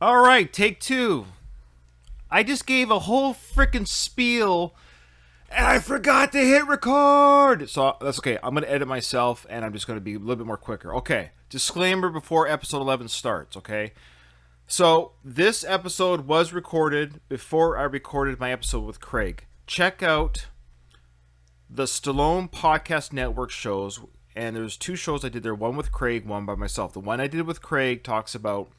All right, take two. I just gave a whole freaking spiel and I forgot to hit record. So that's okay. I'm going to edit myself and I'm just going to be a little bit more quicker. Okay. Disclaimer before episode 11 starts, okay? So this episode was recorded before I recorded my episode with Craig. Check out the Stallone Podcast Network shows, and there's two shows I did there, one with Craig, one by myself. The one I did with Craig talks about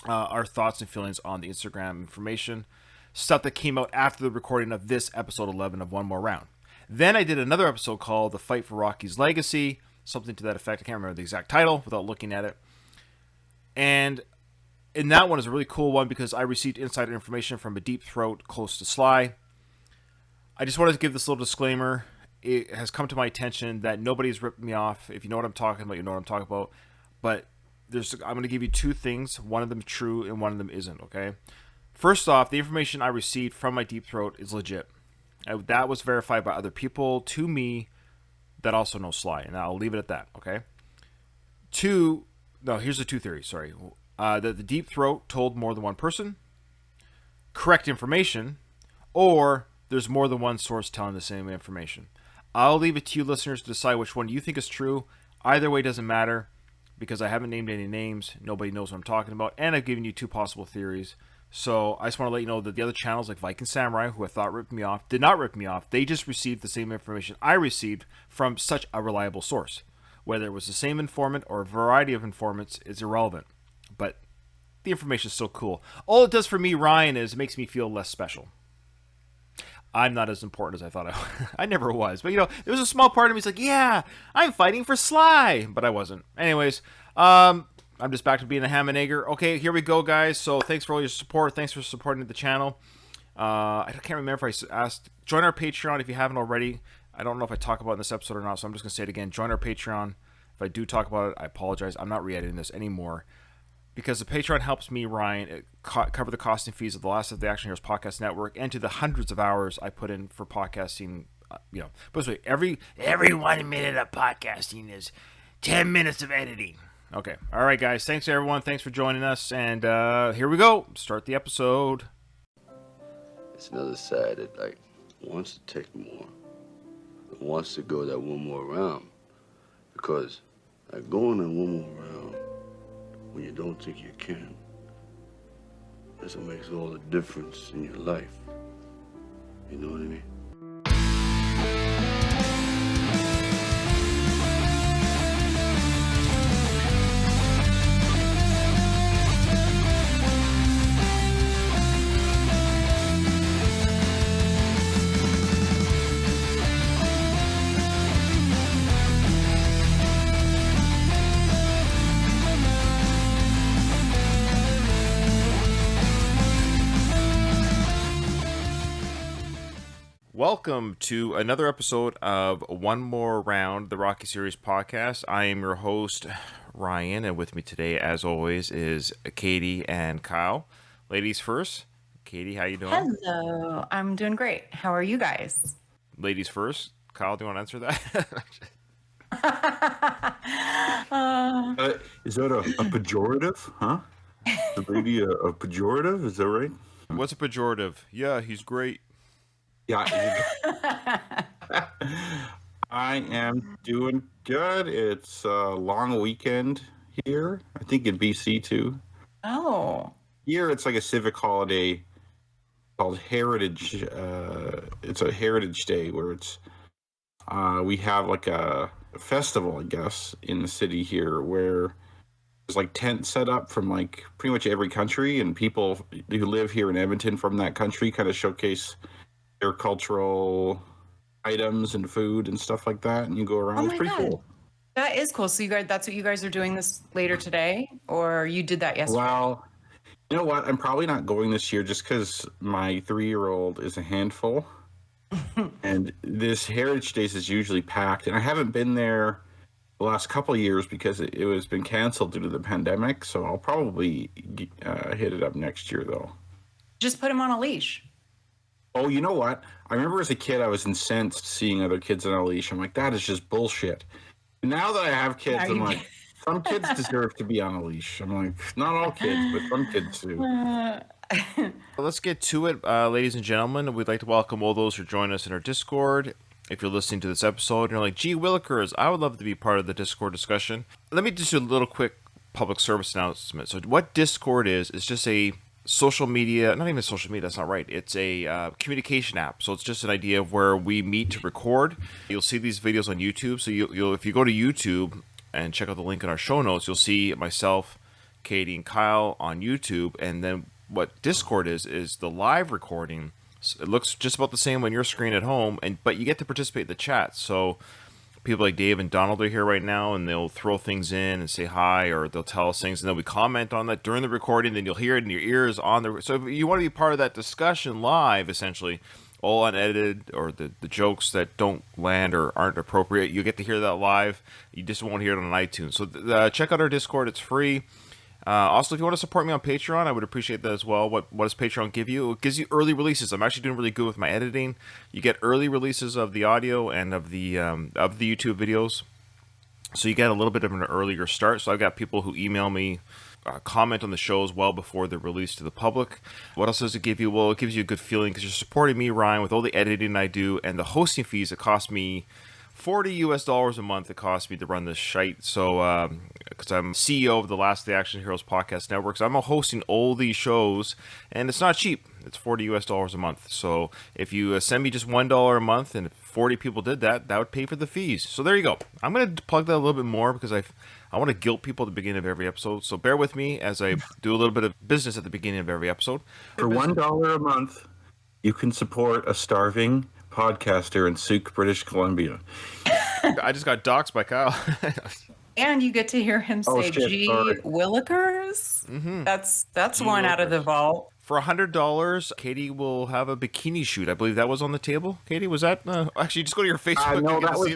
our thoughts and feelings on the Instagram information, stuff that came out after the recording of this episode 11 of One More Round. Then I did another episode called The Fight for Rocky's Legacy, something to that effect. I can't remember the exact title without looking at it. And in that one is a really cool one because I received insider information from a deep throat close to Sly. I just wanted to give this little disclaimer. It has come to my attention that nobody's ripped me off. If you know what I'm talking about, you know what I'm talking about. But I'm going to give you two things. One of them is true and one of them isn't, okay? First off, the information I received from my deep throat is legit. That was verified by other people to me that also know Sly, and I'll leave it at that, okay? Here's the two theories, sorry. That the deep throat told more than one person, correct information, or there's more than one source telling the same information. I'll leave it to you listeners to decide which one you think is true. Either way doesn't matter because I haven't named any names. Nobody knows what I'm talking about, and I've given you two possible theories. So I just want to let you know that the other channels like Viking Samurai, who I thought ripped me off, did not rip me off. They just received the same information I received from such a reliable source. Whether it was the same informant or a variety of informants is irrelevant. But the information is still cool. All it does for me, Ryan, is it makes me feel less special. I'm not as important as I thought I never was. But, there was a small part of me that's like, yeah, I'm fighting for Sly. But I wasn't. Anyways, I'm just back to being a ham and egger. Okay, here we go, guys. So thanks for all your support. Thanks for supporting the channel. I can't remember if I asked. Join our Patreon if you haven't already. I don't know if I talk about it in this episode or not, so I'm just going to say it again. Join our Patreon. If I do talk about it, I apologize. I'm not re-editing this anymore. Because the Patreon helps me, Ryan, cover the cost and fees of the Last of the Action Heroes Podcast Network and to the hundreds of hours I put in for podcasting. But every 1 minute of podcasting is 10 minutes of editing. Okay. All right, guys. Thanks, everyone. Thanks for joining us. And here we go. Start the episode. It's another side that, wants to take more. It wants to go that one more round. Because, going that one more round when you don't think you can, that's what makes all the difference in your life. You know what I mean? Welcome to another episode of One More Round, the Rocky Series podcast. I am your host, Ryan, and with me today, as always, is Katie and Kyle. Ladies first. Katie, how you doing? Hello. I'm doing great. How are you guys? Ladies first. Kyle, do you want to answer that? Is that a pejorative? Huh? The lady a pejorative? Is that right? What's a pejorative? Yeah, he's great. Yeah. I am doing good. It's a long weekend here. I think in BC too. Oh. Here it's like a civic holiday called Heritage. It's a Heritage Day where it's we have like a festival, I guess, in the city here where there's like tents set up from like pretty much every country, and people who live here in Edmonton from that country kind of showcase their cultural items and food and stuff like that, and you go around. Oh it's my pretty God. cool. That is cool. So that's what you guys are doing this later today, or you did that yesterday? Well, you know what? I'm probably not going this year just because my 3-year-old is a handful. And this Heritage Days is usually packed, and I haven't been there the last couple of years because it was been canceled due to the pandemic. So I'll probably hit it up next year, though. Just put him on a leash. Oh, you know what? I remember as a kid, I was incensed seeing other kids on a leash. I'm like, that is just bullshit. Now that I have kids, I'm like, Some kids deserve to be on a leash. I'm like, not all kids, but some kids do. Let's get to it, ladies and gentlemen. We'd like to welcome all those who join us in our Discord. If you're listening to this episode and you're like, gee, Willikers, I would love to be part of the Discord discussion. Let me just do a little quick public service announcement. So what Discord is just a social media, not even social media, that's not right. It's a communication app. So it's just an idea of where we meet to record. You'll see these videos on YouTube. So you'll if you go to YouTube and check out the link in our show notes, you'll see myself, Katie, and Kyle on YouTube. And then what Discord is the live recording. It looks just about the same on your screen at home, but you get to participate in the chat. So people like Dave and Donald are here right now, and they'll throw things in and say hi, or they'll tell us things, and then we comment on that during the recording. Then you'll hear it in your ears on the. So if you want to be part of that discussion live, essentially, all unedited, or the jokes that don't land or aren't appropriate, you get to hear that live. You just won't hear it on iTunes. So check out our Discord; it's free. Also, if you want to support me on Patreon, I would appreciate that as well. What does Patreon give you? It gives you early releases. I'm actually doing really good with my editing. You get early releases of the audio and of the YouTube videos. So you get a little bit of an earlier start. So I've got people who email me, comment on the shows well before they're released to the public. What else does it give you? Well, it gives you a good feeling because you're supporting me, Ryan, with all the editing I do and the hosting fees. It cost me $40 a month. It costs me to run this shite. So, because I'm CEO of the Last of the Action Heroes podcast network, so I'm hosting all these shows, and it's not cheap. It's $40 a month. So if you send me just $1 a month, and if 40 people did that, that would pay for the fees. So there you go. I'm going to plug that a little bit more because I want to guilt people at the beginning of every episode. So bear with me as I do a little bit of business at the beginning of every episode. For $1 a month, you can support a starving podcaster in Souk, British Columbia. I just got doxxed by Kyle. And you get to hear him say, shit, gee, sorry. Willikers? Mm-hmm. That's Gee one out of the Willikers. vault. For $100, Katie will have a bikini shoot. I believe that was on the table. Katie, was that? Actually, just go to your Facebook. No, you get that to was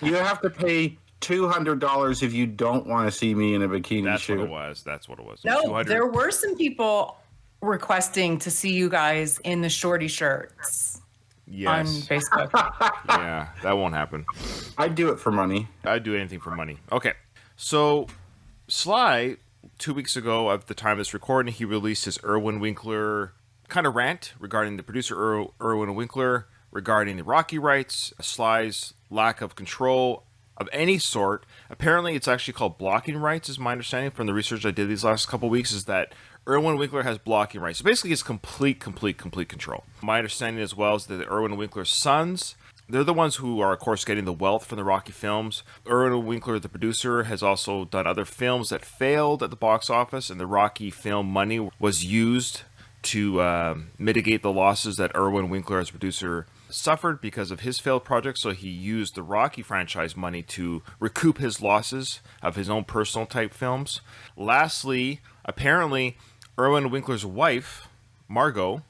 see me. You have to pay $200 if you don't want to see me in a bikini That's shoot. what it was. That's what it was. No, 200. there were some people requesting to see you guys in the shorty shirts on Yes. Facebook. Yeah, that won't happen. I'd do it for money. I'd do anything for money. Okay. So, Sly, 2 weeks ago, at the time of this recording, he released his Irwin Winkler kind of rant regarding the producer Irwin Winkler, regarding the Rocky rights, Sly's lack of control of any sort. Apparently, it's actually called blocking rights, is my understanding from the research I did these last couple weeks, is that Irwin Winkler has blocking rights. So basically, it's complete control. My understanding as well is that Irwin Winkler's sons, they're the ones who are, of course, getting the wealth from the Rocky films. Irwin Winkler, the producer, has also done other films that failed at the box office, and the Rocky film money was used to mitigate the losses that Irwin Winkler, as producer, suffered because of his failed project. So he used the Rocky franchise money to recoup his losses of his own personal type films. Lastly, apparently, Irwin Winkler's wife, Margot,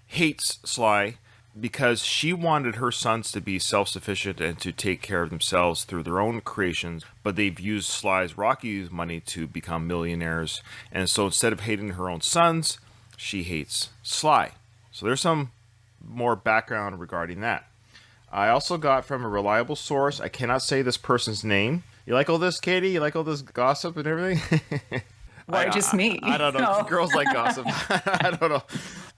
hates Sly because she wanted her sons to be self-sufficient and to take care of themselves through their own creations, but they've used Sly's Rocky's money to become millionaires. And so instead of hating her own sons, she hates Sly. So there's some more background regarding that. I also got from a reliable source, I cannot say this person's name. You like all this, Katie? You like all this gossip and everything? Why just me? I don't know. No. Girls like gossip. I don't know.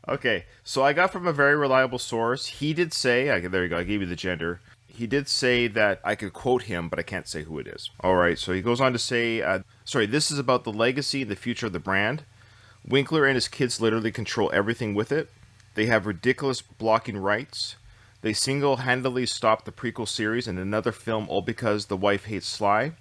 Okay, so I got from a very reliable source. He did say, there you go, I gave you the gender. He did say that I could quote him, but I can't say who it is. All right, so he goes on to say, this is about the legacy and the future of the brand. Winkler and his kids literally control everything with it. They have ridiculous blocking rights. They single-handedly stopped the prequel series and another film all because the wife hates Sly.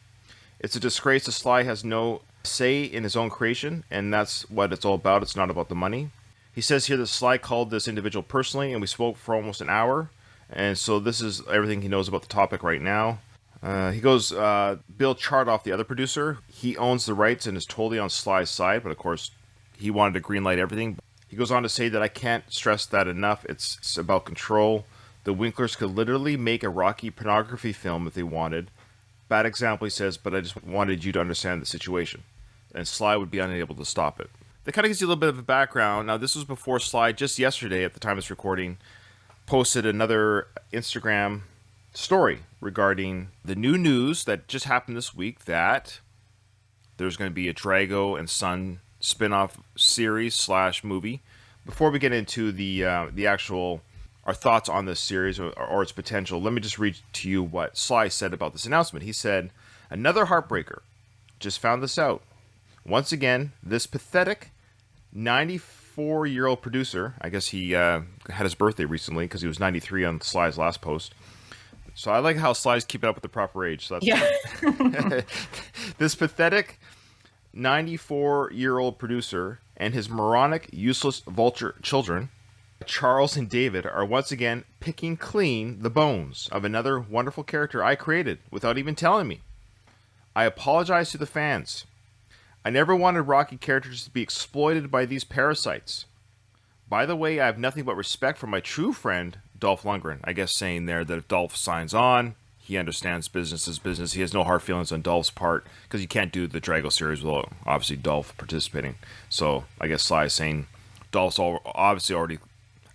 It's a disgrace that Sly has no say in his own creation, and that's what it's all about. It's not about the money. He says here that Sly called this individual personally, and we spoke for almost an hour. And so this is everything he knows about the topic right now. He goes, Bill Chartoff, the other producer, he owns the rights and is totally on Sly's side, but of course, he wanted to greenlight everything. He goes on to say that I can't stress that enough. It's about control. The Winklers could literally make a Rocky pornography film if they wanted. Bad example, he says, but I just wanted you to understand the situation. And Sly would be unable to stop it. That kind of gives you a little bit of a background. Now, this was before Sly, just yesterday at the time of this recording, posted another Instagram story regarding the new news that just happened this week that there's going to be a Drago and Son spin-off series slash movie. Before we get into the actual our thoughts on this series or its potential, let me just read to you what Sly said about this announcement. He said, "Another heartbreaker. Just found this out. Once again, this pathetic 94-year-old producer, I guess he had his birthday recently because he was 93 on Sly's last post. So I like how Sly's keeping up with the proper age. So that's Yeah. This pathetic 94-year-old producer and his moronic, useless vulture children, Charles and David, are once again picking clean the bones of another wonderful character I created without even telling me. I apologize to the fans. I never wanted Rocky characters to be exploited by these parasites. By the way, I have nothing but respect for my true friend, Dolph Lundgren." I guess saying there that if Dolph signs on, he understands business is business. He has no hard feelings on Dolph's part because you can't do the Drago series without obviously Dolph participating. So I guess Sly is saying Dolph's obviously already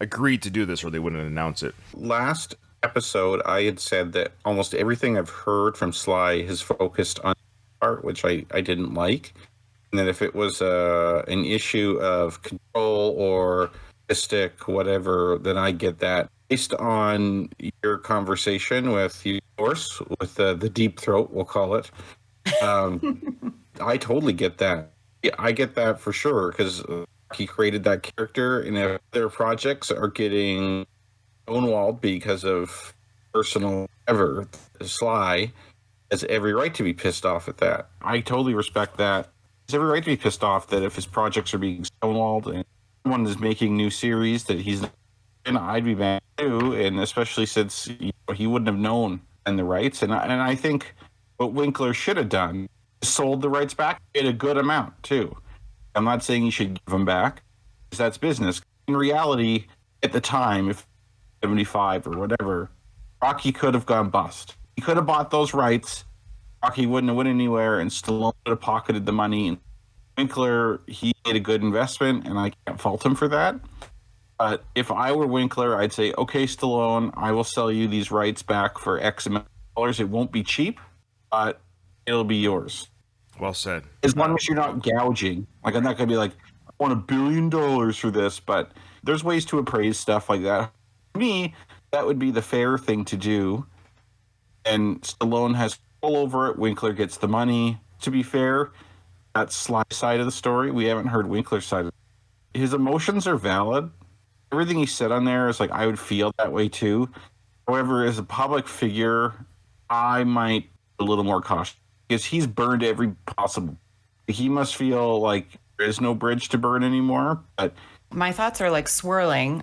agreed to do this or they wouldn't announce it. Last episode, I had said that almost everything I've heard from Sly has focused on art, which I didn't like. And that if it was an issue of control or mystic, whatever, then I get that. Based on your conversation with yours, with the deep throat, we'll call it, I totally get that. Yeah, I get that for sure because he created that character, and if their projects are getting stonewalled because of personal ever, Sly has every right to be pissed off at that. I totally respect that. He's every right to be pissed off that if his projects are being stonewalled and someone is making new series that he's not in, I'd be mad too, and especially since he wouldn't have known and the rights. And I think what Winkler should have done is sold the rights back at a good amount too. I'm not saying he should give them back because that's business. In reality, at the time, if 75 or whatever, Rocky could have gone bust. He could have bought those rights. Rocky wouldn't have went anywhere, and Stallone would have pocketed the money. And Winkler, he made a good investment, and I can't fault him for that. But if I were Winkler, I'd say, okay, Stallone, I will sell you these rights back for X amount of dollars. It won't be cheap, but it'll be yours. Well said. As long as you're not gouging. Like, I'm not going to be like, I want $1 billion for this, but there's ways to appraise stuff like that. To me, that would be the fair thing to do. And Stallone has control over it. Winkler gets the money. To be fair, that's Sly's side of the story. We haven't heard Winkler's side. His emotions are valid. Everything he said on there is like, I would feel that way too. However, as a public figure, I might be a little more cautious because he's burned every possible. He must feel like there is no bridge to burn anymore. But My thoughts are like swirling.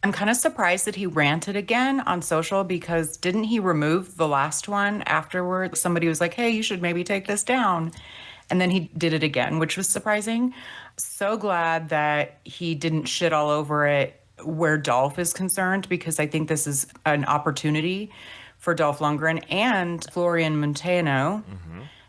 I'm kind of surprised that he ranted again on social because didn't he remove the last one afterward? Somebody was like, hey, you should maybe take this down. And then he did it again, which was surprising. So glad that he didn't shit all over it where Dolph is concerned, because I think this is an opportunity for Dolph Lundgren and Florian Montano.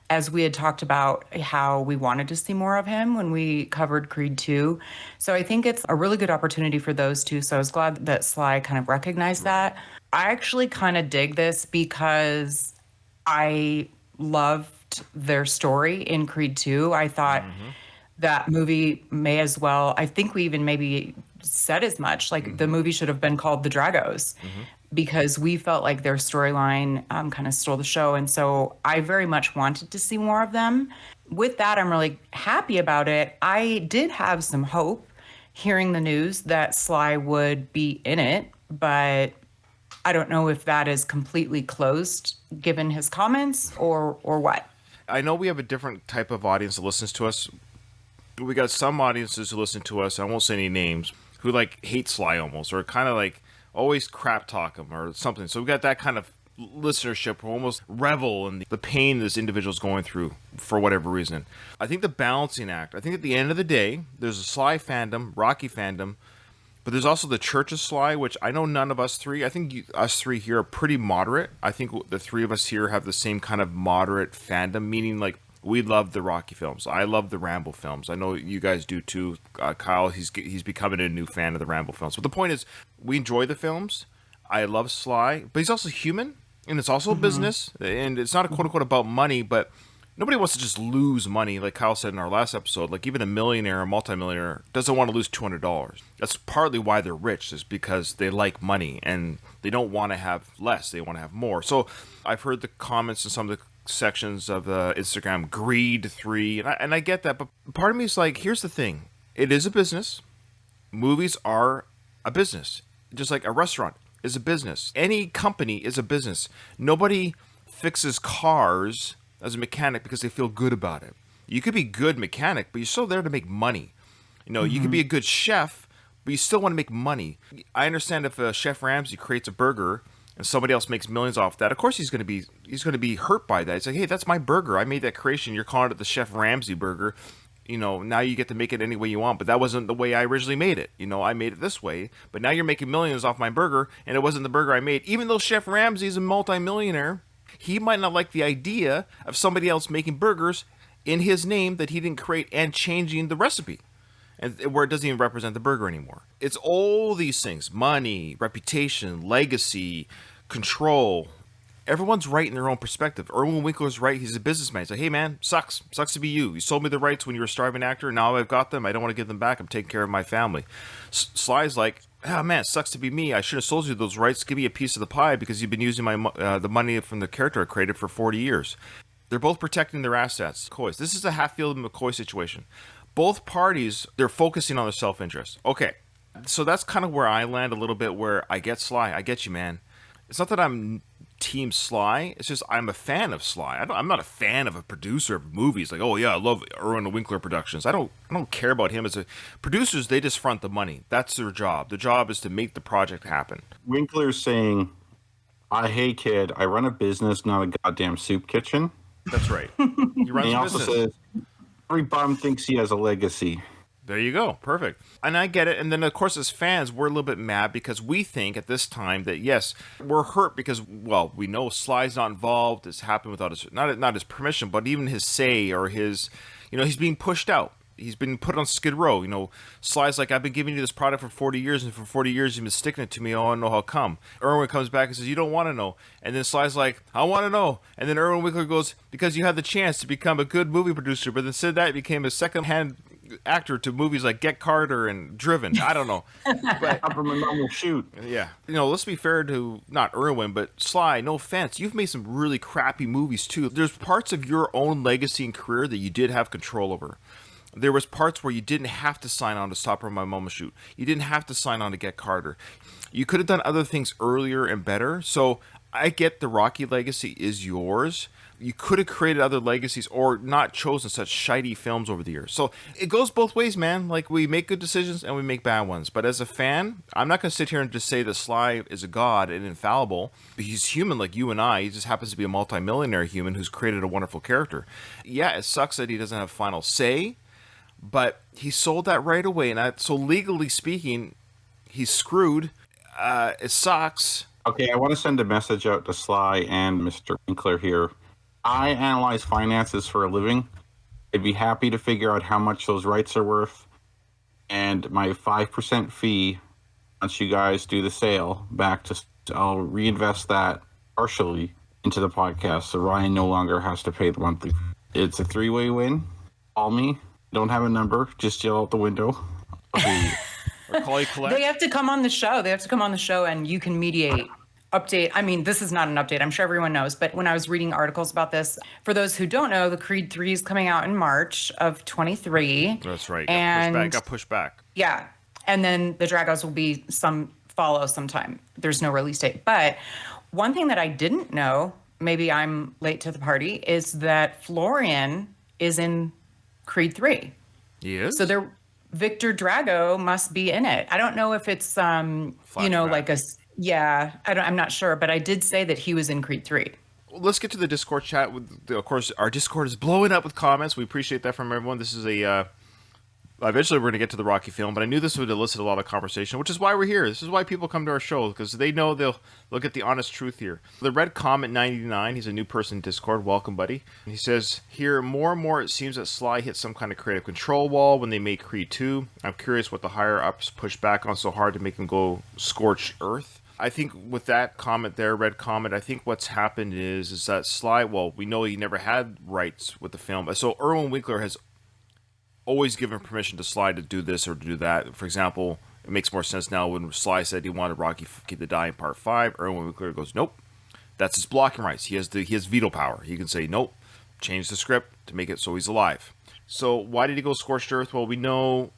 As we had talked about how we wanted to see more of him when we covered Creed 2. So I think it's a really good opportunity for those two. So I was glad that Sly kind of recognized that. I actually kind of dig this because I loved their story in Creed 2. I thought that movie may as well, I think we even maybe said as much, like the movie should have been called The Dragos. Because we felt like their storyline kind of stole the show. And so I very much wanted to see more of them. With that, I'm really happy about it. I did have some hope hearing the news that Sly would be in it, but I don't know if that is completely closed given his comments or what. I know we have a different type of audience that listens to us. We got some audiences who listen to us, I won't say any names, who like hate Sly almost, or kind of like always crap talk him or something. So we got that kind of listenership who almost revel in the pain this individual's going through for whatever reason. I think the balancing act, I think at the end of the day, there's a Sly fandom, Rocky fandom, but there's also the Church of Sly, which I know none of us three, I think us three here are pretty moderate. I think the three of us here have the same kind of moderate fandom, meaning like we love the Rocky films. I love the Rambo films. I know you guys do too. Kyle, he's becoming a new fan of the Rambo films. But the point is, we enjoy the films. I love Sly, but he's also human. And it's also a business, and it's not a quote unquote about money, but nobody wants to just lose money. Like Kyle said in our last episode, like even a millionaire or multimillionaire doesn't want to lose $200. That's partly why they're rich, is because they like money and they don't want to have less. They want to have more. So I've heard the comments in some of the sections of Instagram, greed 3, and I get that, but part of me is like, here's the thing. It is a business. Movies are a business, just like a restaurant is a business. Any company is a business. Nobody fixes cars as a mechanic because they feel good about it. You could be a good mechanic, but you're still there to make money. You know, you could be a good chef, but you still want to make money. I understand if Chef Ramsay creates a burger and somebody else makes millions off that, of course he's going to be hurt by that. It's like, hey, that's my burger. I made that creation. You're calling it the Chef Ramsay burger. You know, now you get to make it any way you want, but that wasn't the way I originally made it. You know, I made it this way, but now you're making millions off my burger, and it wasn't the burger I made. Even though Chef Ramsay's a multimillionaire, he might not like the idea of somebody else making burgers in his name that he didn't create and changing the recipe, and where it doesn't even represent the burger anymore. It's all these things: money, reputation, legacy, control. Everyone's right in their own perspective. Erwin Winkler's right. He's a businessman. He's like, hey, man, sucks to be you. You sold me the rights when you were a starving actor. Now I've got them. I don't want to give them back. I'm taking care of my family. Sly's like, oh, man, it sucks to be me. I should have sold you those rights. Give me a piece of the pie because you've been using my the money from the character I created for 40 years. They're both protecting their assets. McCoys. This is a Hatfield and McCoy situation. Both parties, they're focusing on their self-interest. Okay, so that's kind of where I land a little bit, where I get Sly. I get you, man. It's not that I'm Team Sly. It's just I'm a fan of Sly. I'm not a fan of a producer of movies. Like, oh yeah, I love Erwin Winkler Productions. I don't care about him as a producers. They just front the money. That's their job. The job is to make the project happen. Winkler's saying, hey kid, I run a business, not a goddamn soup kitchen. That's right. He runs a also business. says, every bum thinks he has a legacy. There you go. Perfect. And I get it. And then, of course, as fans, we're a little bit mad because we think at this time that, yes, we're hurt because, well, we know Sly's not involved. It's happened without his, not his permission, but even his say or his, you know, he's being pushed out. He's been put on Skid Row. You know, Sly's like, I've been giving you this product for 40 years, and for 40 years you've been sticking it to me. I want to know how come. Erwin comes back and says, you don't want to know. And then Sly's like, I want to know. And then Erwin Winkler goes, because you had the chance to become a good movie producer, but instead of that, you became a second-hand actor to movies like Get Carter and Driven. I don't know. But from a normal shoot. Yeah. You know, let's be fair to not Erwin, but Sly, no offense. You've made some really crappy movies too. There's parts of your own legacy and career that you did have control over. There was parts where you didn't have to sign on to Stop or My Mama Shoot. You didn't have to sign on to Get Carter. You could have done other things earlier and better. So I get the Rocky legacy is yours. You could have created other legacies or not chosen such shitey films over the years. So it goes both ways, man. Like, we make good decisions and we make bad ones. But as a fan, I'm not going to sit here and just say that Sly is a god and infallible. He's human like you and I. He just happens to be a multimillionaire human who's created a wonderful character. Yeah, it sucks that he doesn't have final say, but he sold that right away. And so legally speaking, he's screwed. It sucks. Okay, I want to send a message out to Sly and Mr. Winkler here. I analyze finances for a living. I'd be happy to figure out how much those rights are worth, and my 5% fee, once you guys do the sale, I'll reinvest that partially into the podcast, so Ryan no longer has to pay the monthly. It's a 3-way win. Call me. Don't have a number. Just yell out the window. Or call you collect. They have to come on the show. They have to come on the show, and you can mediate. Update. I mean, this is not an update. I'm sure everyone knows. But when I was reading articles about this, for those who don't know, the Creed 3 is coming out in March of 23. That's right. Got pushed back. Yeah. And then the Dragos will be follow sometime. There's no release date. But one thing that I didn't know, maybe I'm late to the party, is that Florian is in Creed 3. He is? So Victor Drago must be in it. I don't know if it's, like a... Yeah, I'm not sure, but I did say that he was in Creed 3. Well, let's get to the Discord chat. Of course, our Discord is blowing up with comments. We appreciate that from everyone. This is eventually we're going to get to the Rocky film, but I knew this would elicit a lot of conversation, which is why we're here. This is why people come to our show, because they know they'll get the honest truth here. The Red Comet 99, he's a new person in Discord. Welcome, buddy. And he says, here, more and more it seems that Sly hit some kind of creative control wall when they made Creed 2. I'm curious what the higher-ups pushed back on so hard to make him go scorched earth. I think with that comment there, red comment, I think what's happened is that Sly, well, we know he never had rights with the film. So Erwin Winkler has always given permission to Sly to do this or to do that. For example, it makes more sense now when Sly said he wanted Rocky to die in part 5. Erwin Winkler goes, nope. That's his blocking rights. He has veto power. He can say, nope, change the script to make it so he's alive. So why did he go scorched earth? Well, we know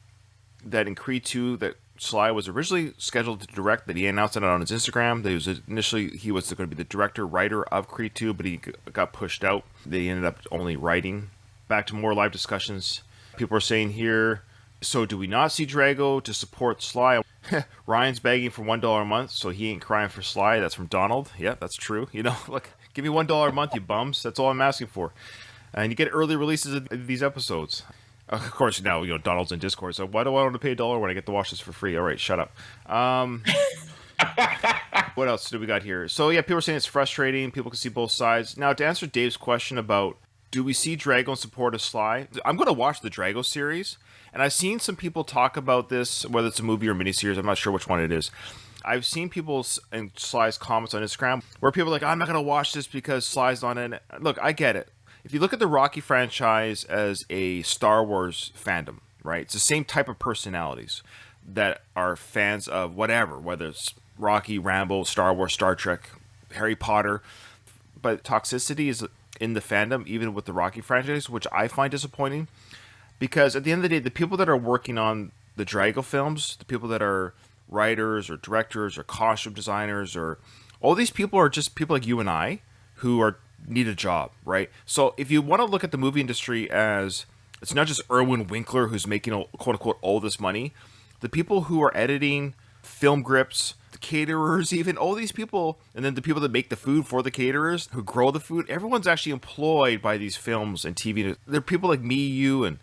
that in Creed 2 that Sly was originally scheduled to direct, that he announced it on his Instagram. That he was going to be the director, writer of Creed 2, but he got pushed out. They ended up only writing. Back to more live discussions. People are saying here, so do we not see Drago to support Sly? Ryan's begging for $1 a month, so he ain't crying for Sly. That's from Donald. Yeah, that's true. You know, look, give me $1 a month, you bums. That's all I'm asking for. And you get early releases of these episodes. Of course, now, Donald's in Discord, so why do I want to pay $1 when I get to watch this for free? All right, shut up. What else do we got here? So, yeah, people are saying it's frustrating. People can see both sides. Now, to answer Dave's question about do we see Drago in support of Sly, I'm going to watch the Drago series, and I've seen some people talk about this, whether it's a movie or miniseries. I'm not sure which one it is. I've seen people in Sly's comments on Instagram where people are like, I'm not going to watch this because Sly's on it. Look, I get it. If you look at the Rocky franchise as a Star Wars fandom, right? It's the same type of personalities that are fans of whatever, whether it's Rocky, Rambo, Star Wars, Star Trek, Harry Potter. But toxicity is in the fandom, even with the Rocky franchise, which I find disappointing. Because at the end of the day, the people that are working on the Drago films, the people that are writers or directors or costume designers, or all these people are just people like you and I who need a job, right? So if you want to look at the movie industry as it's not just Erwin Winkler who's making quote unquote all this money, the people who are editing film grips, the caterers, even all these people, and then the people that make the food for the caterers who grow the food, everyone's actually employed by these films and TV. They're people like me, you, and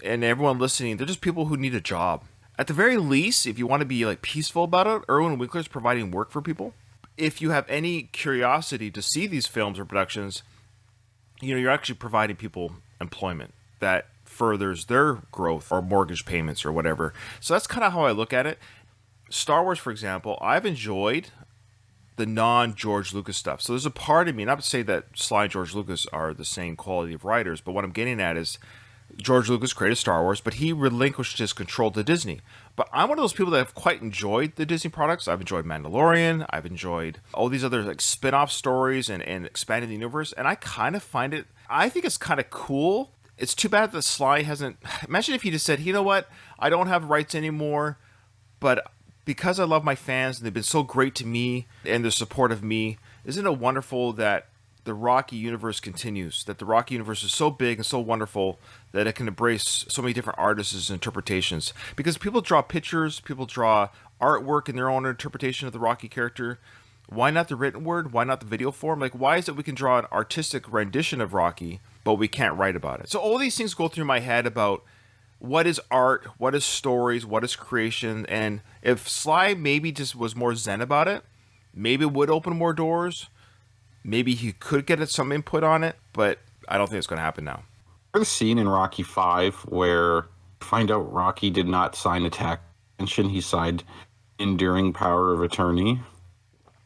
everyone listening. They're just people who need a job. At the very least, if you want to be like peaceful about it, Erwin Winkler's providing work for people. If you have any curiosity to see these films or productions, you're actually providing people employment that furthers their growth or mortgage payments or whatever. So that's kind of how I look at it. Star Wars, for example, I've enjoyed the non-George Lucas stuff. So there's a part of me, not to say that Sly and George Lucas are the same quality of writers, but what I'm getting at is George Lucas created Star Wars, but he relinquished his control to Disney. But I'm one of those people that have quite enjoyed the Disney products. I've enjoyed Mandalorian. I've enjoyed all these other like spin-off stories and expanding the universe. And I kind of find it, I think it's kind of cool. It's too bad that Sly hasn't, imagine if he just said, you know what, I don't have rights anymore, but because I love my fans and they've been so great to me and their support of me, isn't it wonderful that the Rocky universe continues, that the Rocky universe is so big and so wonderful that it can embrace so many different artists' interpretations. Because people draw pictures, people draw artwork in their own interpretation of the Rocky character. Why not the written word? Why not the video form? Like, why is it we can draw an artistic rendition of Rocky, but we can't write about it? So all these things go through my head about what is art, what is stories, what is creation, and if Sly maybe just was more zen about it, maybe it would open more doors. Maybe he could get some input on it, but I don't think it's going to happen now. There's a scene in Rocky 5 where you find out Rocky did not sign a tax extension. He signed enduring power of attorney,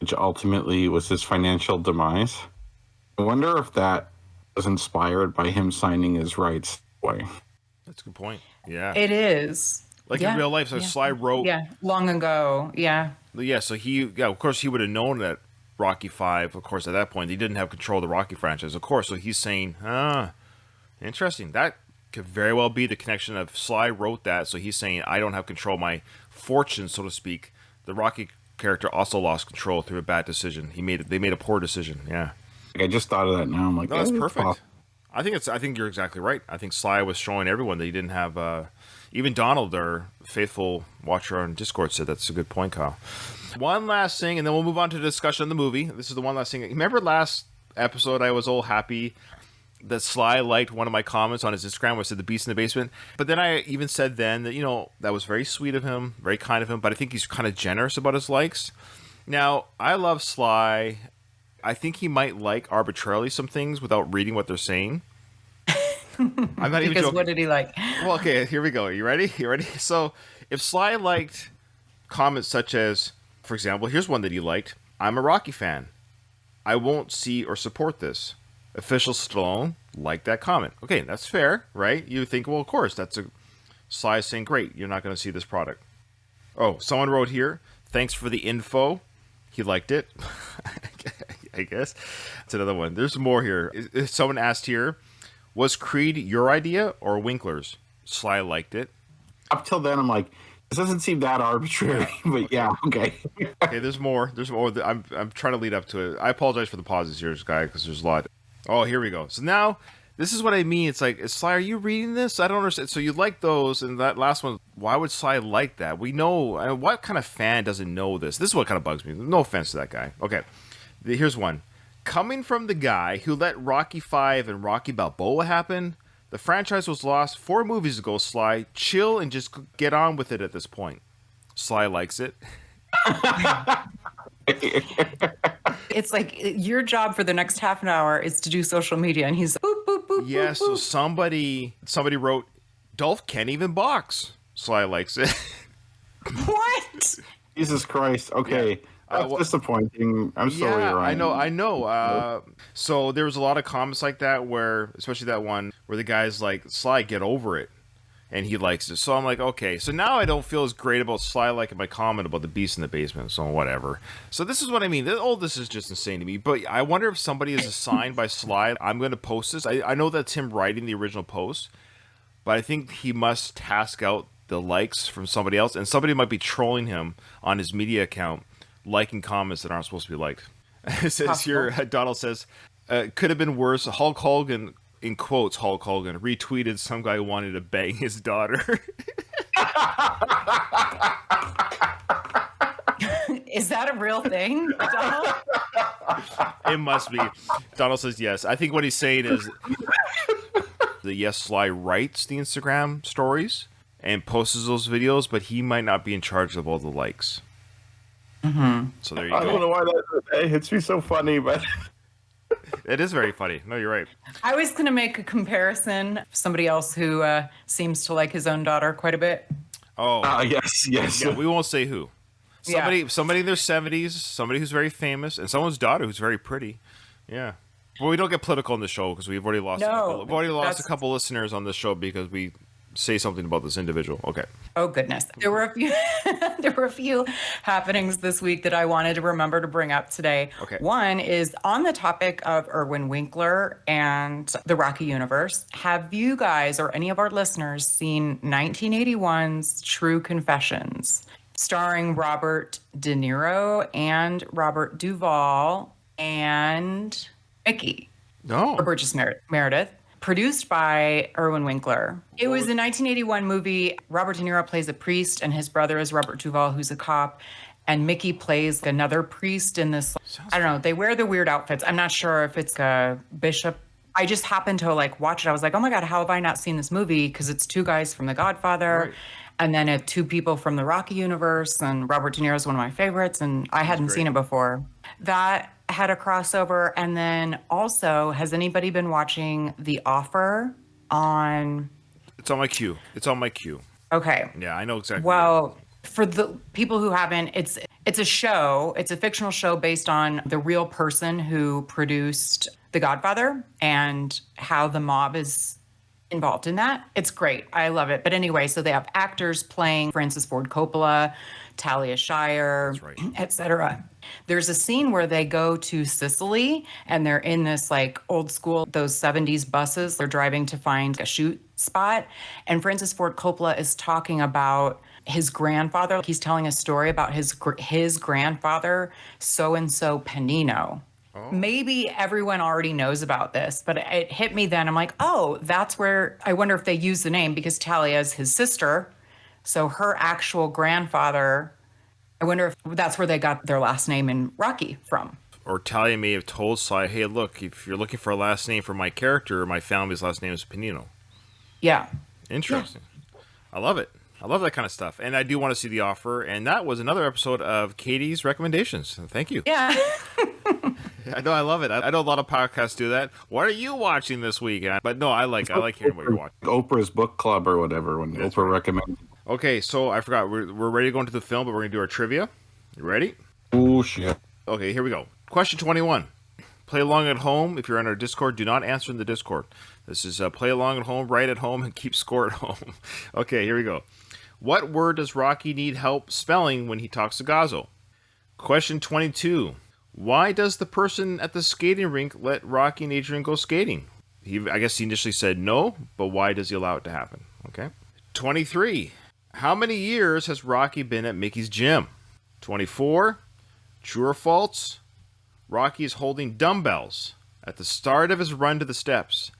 which ultimately was his financial demise. I wonder if that was inspired by him signing his rights away. That's a good point. Yeah. It is. Like in real life, so Sly wrote... Yeah, long ago, yeah. Yeah, so of course he would have known that Rocky 5, of course, at that point, he didn't have control of the Rocky franchise, of course. So he's saying, interesting. That could very well be the connection of Sly wrote that. So he's saying, I don't have control of my fortune, so to speak. The Rocky character also lost control through a bad decision. They made a poor decision. Yeah. I just thought of that now. I'm like, no, that's perfect. I think you're exactly right. I think Sly was showing everyone that he didn't have, even Donald, our faithful watcher on Discord, said that's a good point, Kyle. One last thing, and then we'll move on to the discussion of the movie. This is the one last thing. Remember last episode, I was all happy that Sly liked one of my comments on his Instagram where it said the beast in the basement. But then I even said then that, that was very sweet of him, very kind of him, but I think he's kind of generous about his likes. Now, I love Sly. I think he might like arbitrarily some things without reading what they're saying. I'm not even joking. What did he like? Well, okay, here we go. You ready? So, if Sly liked comments such as, For example, here's one that he liked. I'm a Rocky fan. I won't see or support this. Official Stallone liked that comment. Okay, that's fair, right? You think, well, of course, that's a Sly saying, great, you're not going to see this product. Oh, someone wrote here, thanks for the info. He liked it. I guess. That's another one. There's more here. Someone asked here, was Creed your idea or Winkler's? Sly liked it. Up till then, I'm like, this doesn't seem that arbitrary, but yeah, okay. Okay, there's more. There's more. I'm trying to lead up to it. I apologize for the pauses here, guy, because there's a lot. Oh, here we go. So now, this is what I mean. It's like, Sly, are you reading this? I don't understand. So you like those, and that last one, why would Sly like that? We know, what kind of fan doesn't know this? This is what kind of bugs me. No offense to that guy. Okay, here's one. Coming from the guy who let Rocky V and Rocky Balboa happen, the franchise was lost 4 movies ago, Sly. Chill and just get on with it at this point. Sly likes it. It's like your job for the next half an hour is to do social media, and he's boop, boop, boop, Yeah, boop, so boop. somebody wrote, Dolph can't even box. Sly likes it. What? Jesus Christ. Okay. That's disappointing. I'm sorry, Ryan. I know. So there was a lot of comments like that where, especially that one, where the guy's like, Sly, get over it. And he likes it. So I'm like, okay. So now I don't feel as great about Sly liking my comment about the beast in the basement. So whatever. So this is what I mean. All this is just insane to me. But I wonder if somebody is assigned by Sly. I'm going to post this. I know that's him writing the original post. But I think he must task out the likes from somebody else. And somebody might be trolling him on his media account, liking comments that aren't supposed to be liked. It says here, Donald says, could have been worse. Hulk Hogan, in quotes, Hulk Hogan, retweeted some guy wanted to bang his daughter. Is that a real thing, Donald? It must be. Donald says yes. I think what he's saying is that yes, Sly writes the Instagram stories and posts those videos, but he might not be in charge of all the likes. Mm-hmm. So there you go. I don't know why that hits me so funny, but it is very funny. No, you're right. I was going to make a comparison. Somebody else who seems to like his own daughter quite a bit. Oh, yes. Yeah, we won't say who. Somebody in their 70s, somebody who's very famous, and someone's daughter who's very pretty. Yeah. But we don't get political on the show because we've already lost. A couple listeners on this show because we say something about this individual. Okay. Oh goodness, there were a few. There were a few happenings this week that I wanted to remember to bring up today. Okay. One is on the topic of Irwin Winkler and the Rocky universe. Have you guys or any of our listeners seen 1981's True Confessions, starring Robert De Niro and Robert Duvall and Mickey? No. Or Burgess Meredith. Produced by Irwin Winkler. It was a 1981 movie. Robert De Niro plays a priest, and his brother is Robert Duvall, who's a cop. And Mickey plays another priest in this. I don't know. They wear the weird outfits. I'm not sure if it's a bishop. I just happened to watch it. I was like, oh my God, how have I not seen this movie? Because it's 2 guys from The Godfather. Right. And then 2 people from the Rocky universe. And Robert De Niro is one of my favorites. And I hadn't seen it before. That had a crossover. And then also, has anybody been watching The Offer on? It's on my queue. Okay. Yeah, I know exactly. Well, for the people who haven't, it's a show. It's a fictional show based on the real person who produced The Godfather and how the mob is involved in that. It's great. I love it. But anyway, so they have actors playing Francis Ford Coppola, Talia Shire, etc. There's a scene where they go to Sicily and they're in this old school, those 70s buses. They're driving to find a shoot spot. And Francis Ford Coppola is talking about his grandfather. He's telling a story about his grandfather, so-and-so Panino. Oh. Maybe everyone already knows about this, but it hit me then. I'm like, oh, that's where, I wonder if they use the name because Talia is his sister. So her actual grandfather, I wonder if that's where they got their last name in Rocky from. Or Talia may have told Sly, hey, look, if you're looking for a last name for my character, my family's last name is Panino. Yeah. Interesting. Yeah. I love it. I love that kind of stuff. And I do want to see The Offer. And that was another episode of Katie's recommendations. Thank you. Yeah. I know, I love it. I know a lot of podcasts do that. What are you watching this week? But no, I like hearing what you're watching. Oprah's book club or whatever when Oprah recommends. Okay, so I forgot. We're ready to go into the film, but we're going to do our trivia. You ready? Oh, shit. Okay, here we go. Question 21. Play along at home. If you're on our Discord, do not answer in the Discord. This is play along at home, write at home, and keep score at home. Okay, here we go. What word does Rocky need help spelling when he talks to Gazzo? Question 22. Why does the person at the skating rink let Rocky and Adrian go skating? I guess he initially said no, but why does he allow it to happen? Okay. 23. How many years has Rocky been at Mickey's gym? 24. True or false? Rocky is holding dumbbells at the start of his run to the steps.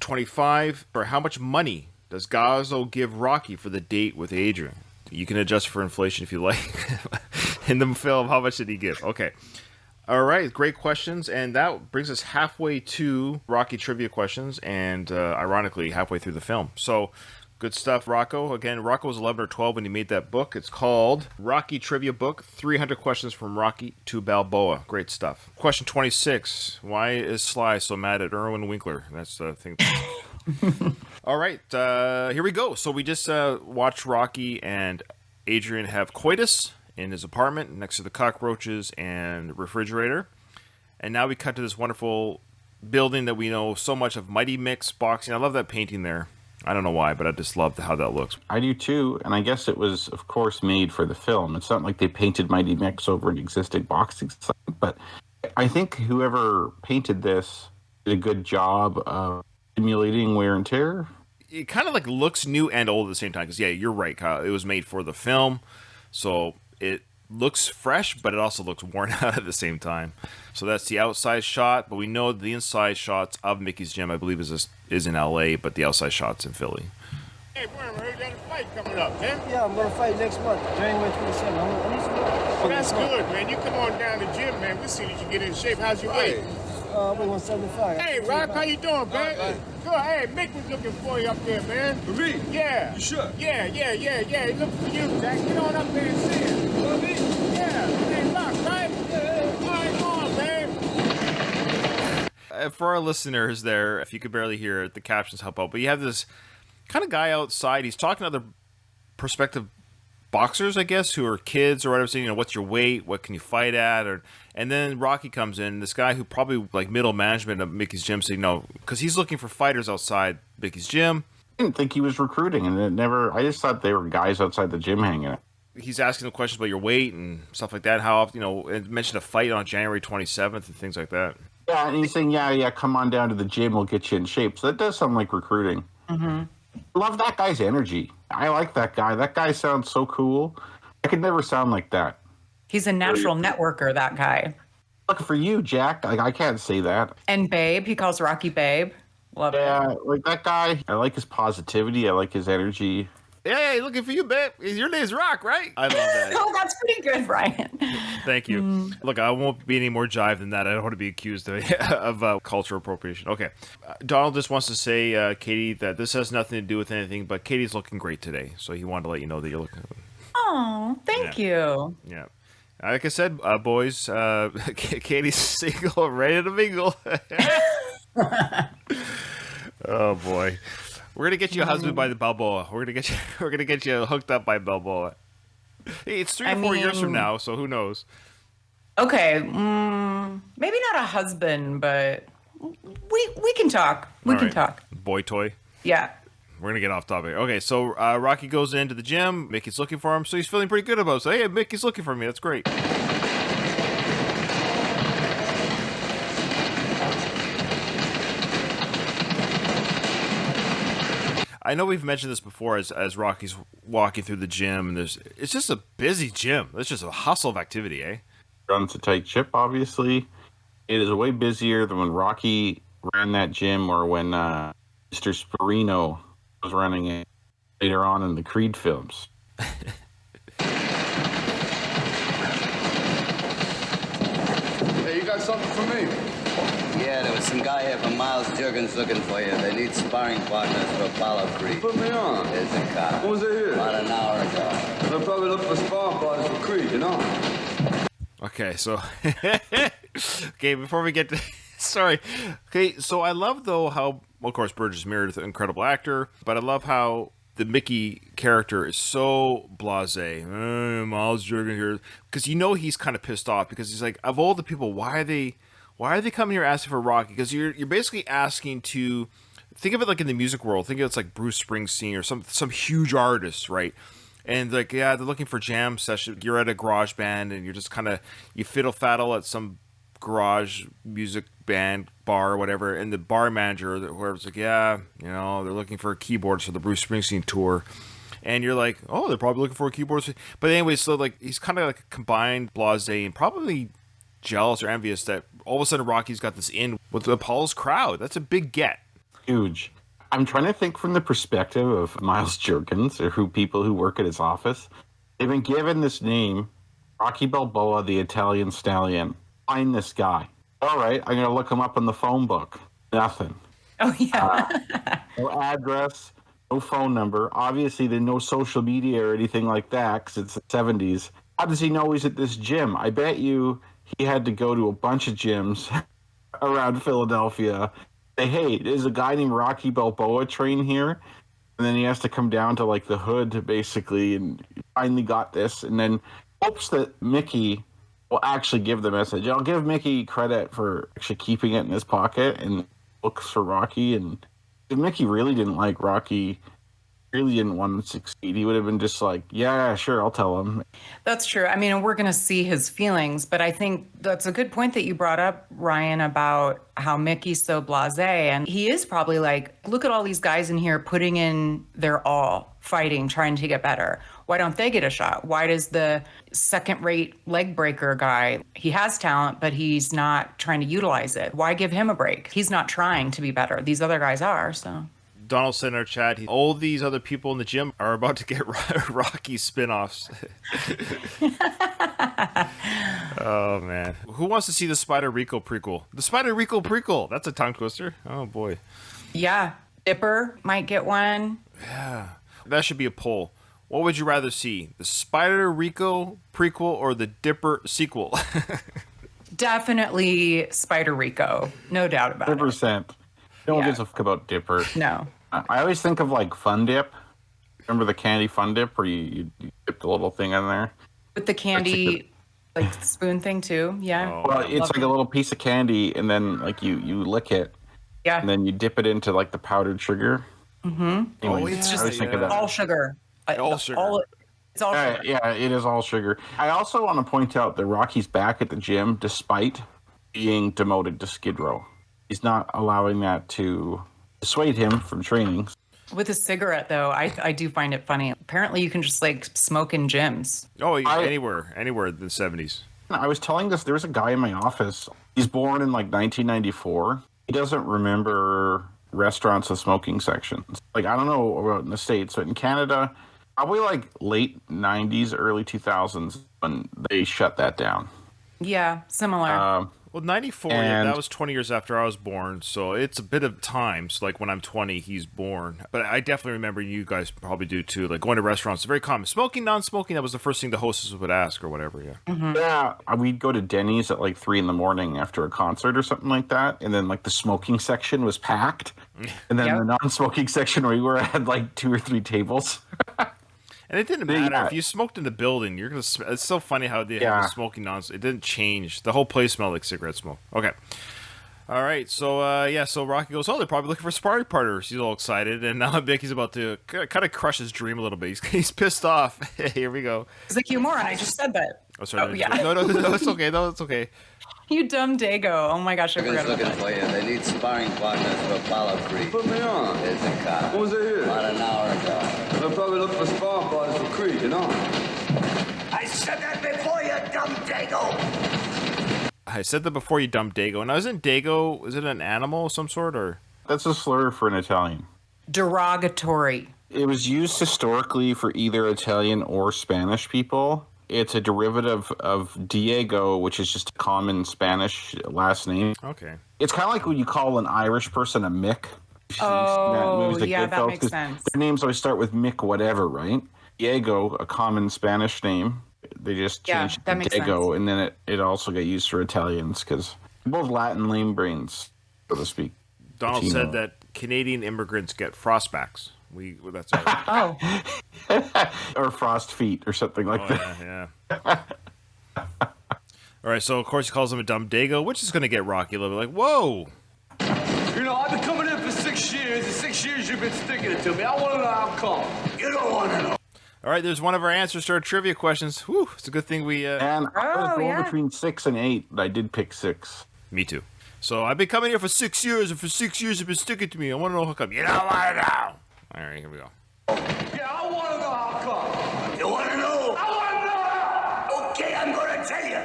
25. Or how much money does Gazzo give Rocky for the date with Adrian? You can adjust for inflation if you like. In the film, how much did he give? Okay. All right, great questions. And that brings us halfway to Rocky trivia questions and, ironically, halfway through the film. So, good stuff, Rocco. Again, Rocco was 11 or 12 when he made that book. It's called Rocky Trivia Book, 300 Questions from Rocky to Balboa. Great stuff. Question 26. Why is Sly so mad at Irwin Winkler? That's the thing. All right, here we go. So we just watched Rocky and Adrian have coitus in his apartment next to the cockroaches and refrigerator. And now we cut to this wonderful building that we know so much of, Mighty Mix Boxing. I love that painting there. I don't know why, but I just love how that looks. I do too, and I guess it was, of course, made for the film. It's not like they painted Mighty Mix over an existing boxing site, but I think whoever painted this did a good job of simulating wear and tear. It kind of like looks new and old at the same time, because yeah, you're right, Kyle. It was made for the film, so it looks fresh, but it also looks worn out at the same time. So that's the outside shot, but we know the inside shots of Mickey's gym, I believe, is in LA, but the outside shot's in Philly. Hey, Worm, I heard you got a fight coming up, man. Yeah, I'm gonna fight next month, January 27th. I need some Well, that's good, man. You come on down to the gym, man. We'll see that you get in shape. How's your weight? Weigh 175. Hey, Rock, how you doing, man? Good. Hey, Mick was looking for you up there, man. For me? Yeah. You sure? Yeah. He looking for you, Jack. Get on up there and see him. For me? Yeah. Hey, Rock, right? Yeah. All right, go on, man. For our listeners there, if you could barely hear it, the captions help out. But you have this kind of guy outside. He's talking to other prospective boxers, I guess, who are kids or whatever, saying, what's your weight? What can you fight at? And then Rocky comes in, this guy who probably like middle management of Mickey's gym, saying no, because he's looking for fighters outside Mickey's gym. I didn't think he was recruiting, and I just thought they were guys outside the gym hanging out. He's asking them questions about your weight and stuff like that. How often, it mentioned a fight on January 27th and things like that. Yeah, and he's saying, yeah, come on down to the gym, we'll get you in shape. So that does sound like recruiting. Mm-hmm. Love that guy's energy. I like that guy. That guy sounds so cool. I could never sound like that. He's a natural networker, that guy. Look for you, Jack. I can't say that. And Babe, he calls Rocky Babe. Love it. Yeah, like that guy. I like his positivity. I like his energy. Hey, looking for you, babe. Your name's Rock, right? I love that. Oh, that's pretty good, Ryan. Thank you. Look, I won't be any more jive than that. I don't want to be accused of cultural appropriation. Okay. Donald just wants to say, Katie, that this has nothing to do with anything, but Katie's looking great today. So he wanted to let you know that you're looking. Oh, thank you. Yeah. Like I said, boys, Katie's single, ready to mingle. Oh, boy. We're gonna get you a husband by the Balboa. We're gonna get you hooked up by Balboa. Hey, it's 3 to 4 years from now, so who knows? Okay, maybe not a husband, but we can talk. We can talk. Boy toy. Yeah. We're gonna get off topic. Okay, so Rocky goes into the gym. Mickey's looking for him, so he's feeling pretty good about it. So hey, Mickey's looking for me. That's great. I know we've mentioned this before as Rocky's walking through the gym, and it's just a busy gym. It's just a hustle of activity, eh? Runs a tight ship, obviously. It is way busier than when Rocky ran that gym or when Mr. Sperino was running it later on in the Creed films. Hey, you got something for me? Yeah, there was some guy here from Miles Juergens looking for you. They need sparring partners for Apollo Creed. Put me on. There's a car. When was they here? About an hour ago. They'll probably look for sparring partners for Creed, you know? Okay, so okay, before we get to sorry. Okay, so I love though how, well, of course, Burgess Meredith, incredible actor, but I love how the Mickey character is so blasé. Miles Jurgen here, because he's kind of pissed off because he's like, of all the people, why are they coming here asking for Rocky? Because you're basically asking to think of it like in the music world. Think of it's like Bruce Springsteen or some huge artist, right? And like, yeah, they're looking for jam session. You're at a garage band and you're just kind of you fiddle faddle at some garage music band bar or whatever, and the bar manager or whoever's like, yeah, they're looking for keyboards for the Bruce Springsteen tour. And you're like, oh, they're probably looking for keyboards. But anyway, so like he's kind of like a combined blasé and probably jealous or envious that all of a sudden Rocky's got this in with Apollo's crowd. That's a big get. Huge. I'm trying to think from the perspective of Miles Jerkins or people who work at his office. They've been given this name, Rocky Balboa, the Italian Stallion. Find this guy. All right, I'm going to look him up in the phone book. Nothing. Oh, yeah. No address, no phone number. Obviously, there's no social media or anything like that because it's the 70s. How does he know he's at this gym? I bet you he had to go to a bunch of gyms around Philadelphia. Say, hey, there's a guy named Rocky Balboa train here. And then he has to come down to like the hood, basically, and finally got this. And then hopes that Mickey will actually give the message. I'll give Mickey credit for actually keeping it in his pocket and looks for Rocky. And if Mickey really didn't like Rocky, really didn't want him to succeed, he would have been just like, yeah, sure, I'll tell him. That's true. I mean, we're going to see his feelings, but I think that's a good point that you brought up, Ryan, about how Mickey's so blasé. And he is probably like, look at all these guys in here putting in their all, fighting, trying to get better. Why don't they get a shot? Why does the second-rate leg breaker guy, he has talent, but he's not trying to utilize it? Why give him a break? He's not trying to be better. These other guys are, so... Donald said in our chat, all these other people in the gym are about to get Rocky spin-offs. Oh, man. Who wants to see the Spider Rico prequel? The Spider Rico prequel. That's a tongue twister. Oh, boy. Yeah. Dipper might get one. Yeah. That should be a poll. What would you rather see? The Spider Rico prequel or the Dipper sequel? Definitely Spider Rico. No doubt about 100%. it. No one gives a fuck about Dipper. No. I always think of like Fun Dip. Remember the candy Fun Dip where you dip the little thing in there? With the candy, like spoon thing too. Yeah. Oh, Well, it's like a little piece of candy, and then like you lick it, Yeah. and then you dip it into like the powdered sugar. Mm-hmm. Anyway, It's just I always think of that. all sugar. All sugar. It's all sugar. Yeah, it is all sugar. I also want to point out that Rocky's back at the gym despite being demoted to Skid Row. He's not allowing that to dissuade him from training. With a cigarette, though, I do find it funny. Apparently, you can just like smoke in gyms. Oh, anywhere in the 70s. I was telling this, there's a guy in my office. He's born in like 1994. He doesn't remember restaurants with smoking sections. Like, I don't know about in the States, but in Canada, probably like late 90s, early 2000s when they shut that down. Yeah, similar. Well, 94, that was 20 years after I was born, so it's a bit of time. So, like, when I'm 20, he's born. But I definitely remember, you guys probably do too, like, going to restaurants, very common. Smoking, non-smoking, that was the first thing the hostess would ask or whatever, yeah. Mm-hmm. Yeah, we'd go to Denny's at like 3 a.m. after a concert or something like that, and then like the smoking section was packed, and then Yep. the non-smoking section where we were had like 2 or 3 tables. And it didn't matter. Yeah. If you smoked in the building, you're going to... It's so funny how they have Yeah. the smoking It didn't change. The whole place smelled like cigarette smoke. Okay. All right. So, so Rocky goes, they're probably looking for sparring partners. He's all excited. And now Mickey's about to kind of crush his dream a little bit. He's pissed off. Here we go. It's like, you moron, I just said that. Oh, sorry. Oh, yeah. No, it's okay. No, it's okay. You dumb dago. Oh my gosh, I forgot Jurgen's about looking that. for you. They need sparring partners for Apollo Creek. Put me on. There's a car. When was I here? About an hour ago. They'll probably look for sparring partners for Creed, I said that before, you dumb dago! I said that before, you dumb dago. Now, isn't dago, is it an animal of some sort, or? That's a slur for an Italian. Derogatory. It was used historically for either Italian or Spanish people. It's a derivative of Diego, which is just a common Spanish last name. Okay. It's kind of like when you call an Irish person a Mick. Oh, yeah, that makes sense. Their names always start with Mick whatever, right? Diego, a common Spanish name. They just changed that it to makes Dago, sense. and then it also got used for Italians because both Latin lame brains, so to speak. Donald Latino. said that Canadian immigrants get frostbacks. That's all right. Oh, Or frost feet or something like that. Yeah. All right, so of course he calls him a dumb dago, which is going to get Rocky a little bit like, whoa. You know, I've been coming in for 6 years. The 6 years you've been sticking it to me. I want to know how come. You don't want to know. All right, there's one of our answers to our trivia questions. Whew, it's a good thing we... And I was going yeah. between 6 and 8, but I did pick 6. Me too. So I've been coming here for 6 years, and for 6 years you've been sticking to me. I want to know how come. You don't want to know. All right, here we go. Yeah, I want to know how come. You want to know? I want to know how. Okay, I'm going to tell you.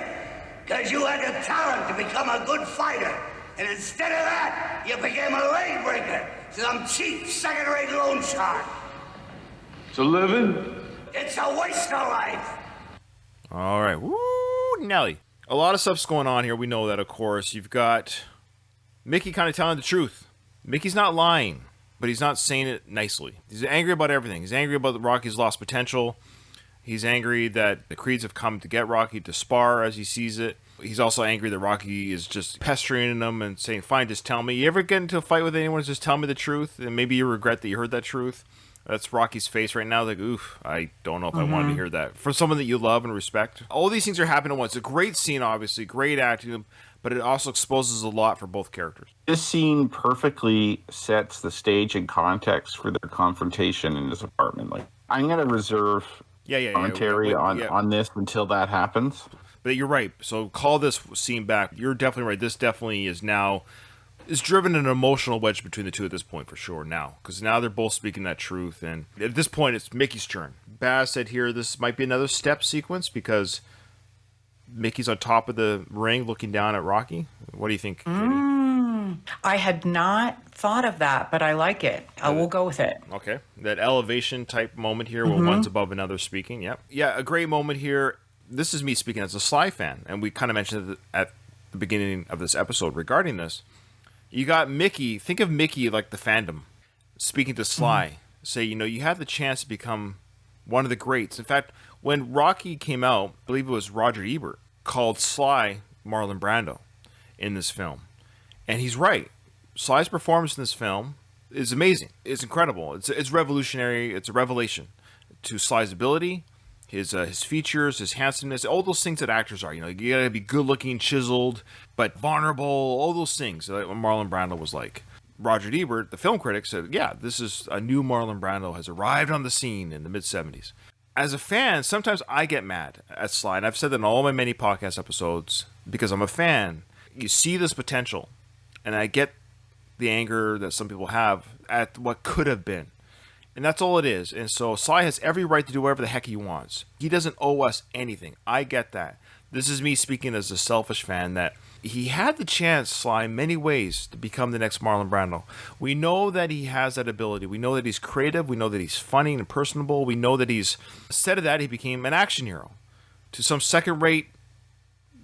Because you had the talent to become a good fighter. And instead of that, you became a leg breaker. Some cheap, second-rate loan shark. It's a living. It's a waste of life. All right. Woo, Nelly. A lot of stuff's going on here. We know that, of course. You've got Mickey kind of telling the truth. Mickey's not lying, but he's not saying it nicely. He's angry about everything. He's angry about Rocky's lost potential. He's angry that the Creeds have come to get Rocky to spar as he sees it. He's also angry that Rocky is just pestering him and saying, fine, just tell me. You ever get into a fight with anyone, just tell me the truth, and maybe you regret that you heard that truth? That's Rocky's face right now. Like, oof, I don't know if I wanted to hear that. For someone that you love and respect. All these things are happening at once. A great scene, obviously, great acting, but it also exposes a lot for both characters. This scene perfectly sets the stage and context for their confrontation in his apartment. Like, I'm going to reserve commentary on this until that happens. But you're right. So call this scene back. You're definitely right. This definitely is now... It's driven an emotional wedge between the two at this point, for sure, now. Because now they're both speaking that truth. And at this point, it's Mickey's turn. Baz said here this might be another step sequence because Mickey's on top of the ring looking down at Rocky. What do you think, Katie? I had not thought of that, but I like it. I will go with it. Okay. That elevation type moment here where one's above another speaking. Yep. Yeah, a great moment here. This is me speaking as a Sly fan. And we kind of mentioned it at the beginning of this episode regarding this. You got Mickey, think of Mickey like the fandom, speaking to Sly, say, you know, you had the chance to become one of the greats. In fact, when Rocky came out, I believe it was Roger Ebert, called Sly Marlon Brando in this film. And he's right. Sly's performance in this film is amazing. It's incredible. It's revolutionary. It's a revelation to Sly's ability, his features, his handsomeness, all those things that actors are. You know, you gotta be good looking, chiseled, but vulnerable, all those things that Marlon Brando was like. Roger Ebert, the film critic, said, yeah, this is a new Marlon Brando has arrived on the scene in the mid-70s. As a fan, sometimes I get mad at Sly, and I've said that in all my many podcast episodes, because I'm a fan. You see this potential, and I get the anger that some people have at what could have been. And that's all it is. And so Sly has every right to do whatever the heck he wants. He doesn't owe us anything. I get that. This is me speaking as a selfish fan that he had the chance, Sly, in many ways to become the next Marlon Brando. We know that he has that ability. We know that he's creative. We know that he's funny and personable. We know that instead of that, he became an action hero to some second-rate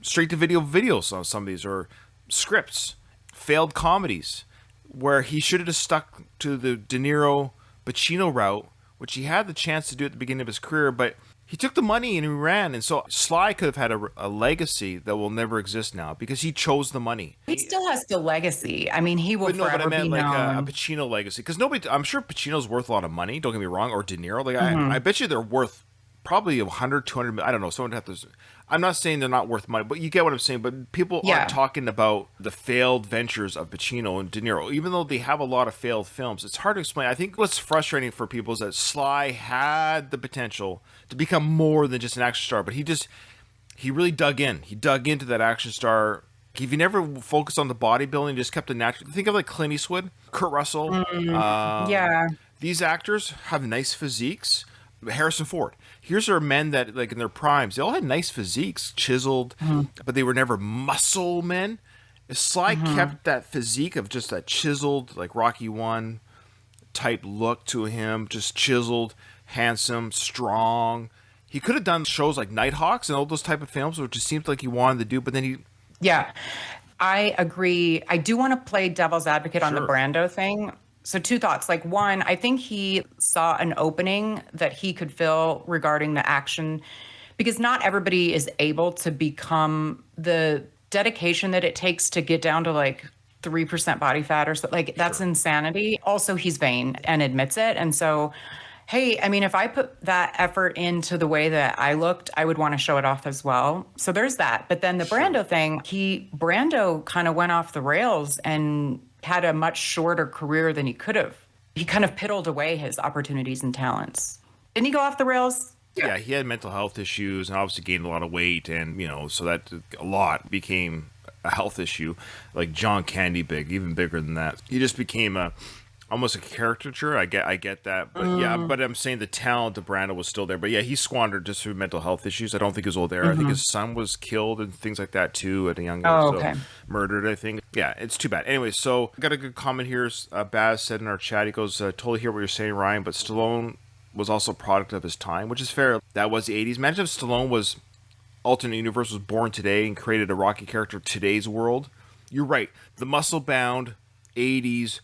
straight-to-video videos on some of these, or scripts, failed comedies, where he should have just stuck to the De Niro Pacino route, which he had the chance to do at the beginning of his career, but he took the money and he ran. And so Sly could have had a legacy that will never exist now because he chose the money. He still has the legacy. I mean, he will but forever I meant be like known. a Pacino legacy, because nobody. I'm sure Pacino's worth a lot of money. Don't get me wrong, or De Niro. Like I bet you they're worth probably 100, 200. I don't know. Someone would have to. I'm not saying they're not worth money, but you get what I'm saying. But people aren't talking about the failed ventures of Pacino and De Niro, even though they have a lot of failed films. It's hard to explain. I think what's frustrating for people is that Sly had the potential to become more than just an action star, but he really dug in. He dug into that action star. If you never focused on the bodybuilding, just kept the natural. Think of like Clint Eastwood, Kurt Russell. These actors have nice physiques. Harrison Ford. Here's our men that, like, in their primes, they all had nice physiques, chiseled, but they were never muscle men. Sly kept that physique of just that chiseled, like Rocky 1 type look to him, just chiseled, handsome, strong. He could have done shows like Nighthawks and all those type of films, which it seemed like he wanted to do, but then he... Yeah, I agree. I do want to play devil's advocate on the Brando thing. So two thoughts. Like, one, I think he saw an opening that he could fill regarding the action, because not everybody is able to become the dedication that it takes to get down to like 3% body fat or so. Like, that's insanity. Also, he's vain and admits it. And so, hey, I mean, if I put that effort into the way that I looked, I would want to show it off as well. So there's that. But then the Brando thing, Brando kind of went off the rails and had a much shorter career than he could have. He kind of piddled away his opportunities and talents. Didn't he go off the rails? Yeah, he had mental health issues and obviously gained a lot of weight, and so that a lot became a health issue. Like John Candy big, even bigger than that. He just became almost a caricature. I get that, but yeah, but I'm saying the talent of Brando was still there. But yeah, he squandered just through mental health issues. I don't think he was old there. I think his son was killed and things like that too at a young age. Oh, okay. So murdered, I think. Yeah, it's too bad. Anyway, so I got a good comment here. Baz said in our chat, he goes, totally hear what you're saying, Ryan, but Stallone was also a product of his time, which is fair. That was the 80s. Imagine if Stallone was alternate universe, was born today and created a Rocky character of today's world. You're right. The muscle-bound 80s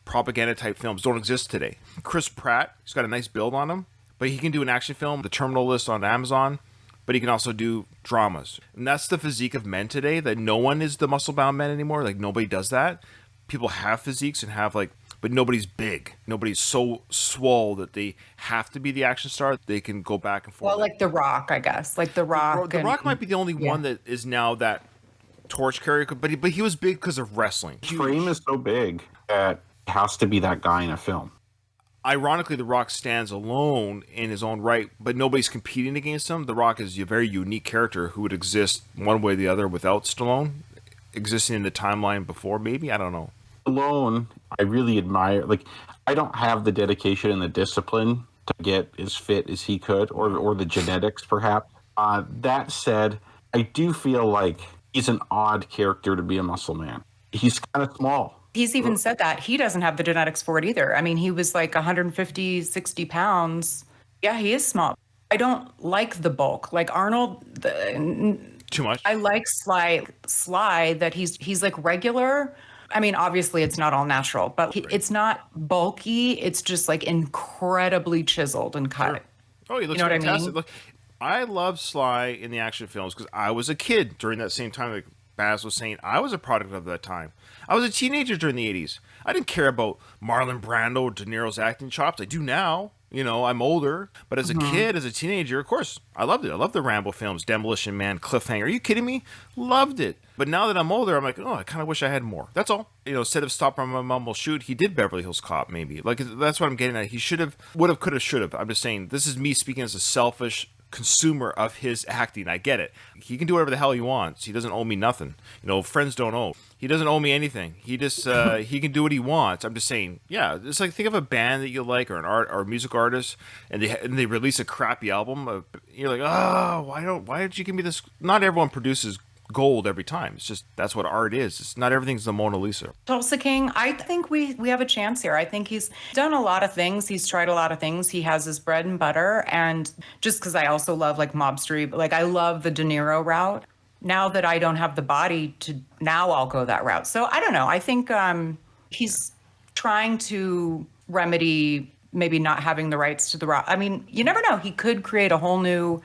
propaganda type films don't exist today. Chris Pratt, he's got a nice build on him, but he can do an action film, The Terminal List on Amazon, but he can also do dramas. And that's the physique of men today, that no one is the muscle-bound men anymore. Like, nobody does that. People have physiques and have, like, but nobody's big. Nobody's so swole that they have to be the action star. They can go back and forth. Well, like The Rock, I guess. Like The Rock. The Rock might be the only one that is now that torch carrier, but he was big because of wrestling. His frame is so big that it has to be that guy in a film. Ironically, The Rock stands alone in his own right, but nobody's competing against him. The Rock is a very unique character who would exist one way or the other without Stallone existing in the timeline before, maybe? I don't know. Stallone, I really admire. Like, I don't have the dedication and the discipline to get as fit as he could, or the genetics, perhaps. That said, I do feel like he's an odd character to be a muscle man. He's kind of small. He's even said that. He doesn't have the genetics for it either. I mean, he was like 150, 60 pounds. Yeah, he is small. I don't like the bulk. Like Arnold... Too much. I like Sly that he's like regular. I mean, obviously it's not all natural, but it's not bulky. It's just like incredibly chiseled and cut. Sure. Oh, he looks you know fantastic. What I mean? Look, I love Sly in the action films because I was a kid during that same time. Like Baz was saying, I was a product of that time. I was a teenager during the 80s. I didn't care about Marlon Brando or De Niro's acting chops. I do now. I'm older, but as a kid, as a teenager, of course, I loved it. I loved the Rambo films, Demolition Man, Cliffhanger. Are you kidding me? Loved it. But now that I'm older, I'm like, I kind of wish I had more. That's all. Instead of Stop or My Mom Will Shoot, he did Beverly Hills Cop, maybe. Like, that's what I'm getting at. He should have, would have, could have, should have. I'm just saying, this is me speaking as a selfish consumer of his acting. I get it. He can do whatever the hell he wants. He doesn't owe me nothing. Friends don't owe. He doesn't owe me anything. He just he can do what he wants. I'm just saying, yeah. It's like, think of a band that you like, or an art or a music artist, and they release a crappy album. You're like, why did you give me this? Not everyone produces gold every time. It's just, that's what art is. It's not everything's the Mona Lisa. Tulsa King, I think we have a chance here. I think he's done a lot of things. He's tried a lot of things. He has his bread and butter. And just because I also love like mobstery, like I love the De Niro route. Now that I don't have the body to, now I'll go that route. So I don't know. I think he's trying to remedy maybe not having the rights to the route. I mean, you never know. He could create a whole new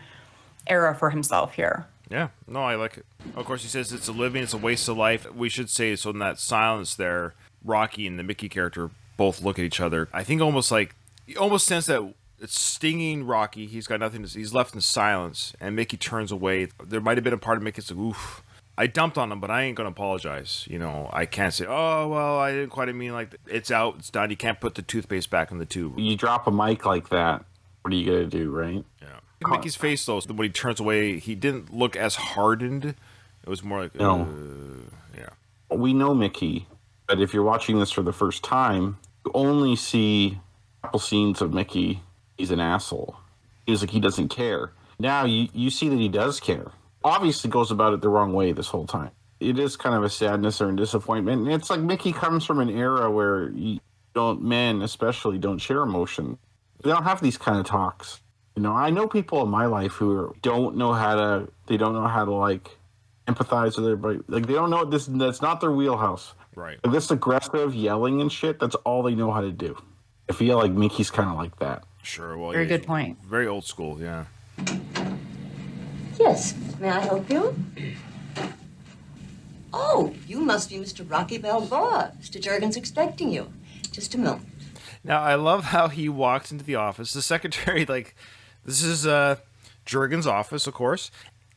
era for himself here. Yeah, no, I like it. Of course, he says it's a living, it's a waste of life. We should say, so in that silence there, Rocky and the Mickey character both look at each other. I think almost like, you almost sense that it's stinging Rocky. He's got nothing to say. He's left in silence, and Mickey turns away. There might have been a part of Mickey that's like, oof, I dumped on him, but I ain't going to apologize. I can't say, oh, well, I didn't quite mean like that. It's out, it's done. You can't put the toothpaste back in the tube. You drop a mic like that, what are you going to do, right? Yeah. Mickey's face, though, when he turns away, he didn't look as hardened. It was more like, no. Yeah. We know Mickey, but if you're watching this for the first time, you only see a couple scenes of Mickey. He's an asshole. He's like, he doesn't care. Now you see that he does care. Obviously goes about it the wrong way this whole time. It is kind of a sadness or a disappointment. And it's like Mickey comes from an era where men especially don't share emotion. They don't have these kind of talks. I know people in my life who don't know how to like empathize with everybody. Like they don't know that's not their wheelhouse. Right. Like, this aggressive yelling and shit, that's all they know how to do. I feel like Mickey's kind of like that. Sure. Well, very good point. Very old school, yeah. Yes. May I help you? Oh, you must be Mr. Rocky Balboa. Mr. Jurgens expecting you. Just a moment. Now, I love how he walks into the office. The secretary, like, this is Jurgen's office, of course.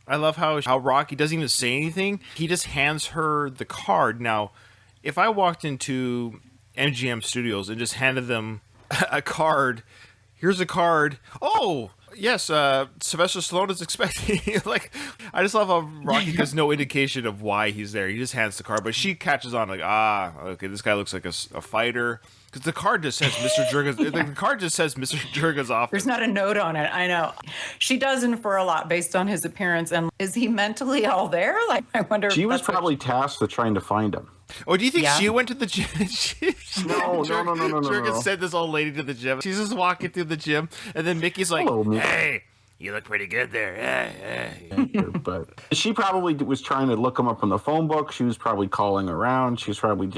I love how Rocky doesn't even say anything. He just hands her the card. Now, if I walked into MGM Studios and just handed them a card, here's a card. Oh, yes, Sylvester Stallone is expecting. Like, I just love how Rocky gives no indication of why he's there. He just hands the card, but she catches on like, okay, this guy looks like a fighter. Because the card just says Mr. Jurgens. The card just says Mr. Jurgens' office. There's not a note on it. I know. She does infer a lot based on his appearance. And is he mentally all there? Like, I wonder. She was probably tasked with trying to find him. Oh, do you think she went to the gym? No. Jurgens sent this old lady to the gym. She's just walking through the gym, and then Mickey's like, "Hey, you look pretty good there." But she probably was trying to look him up in the phone book. She was probably calling around. She was probably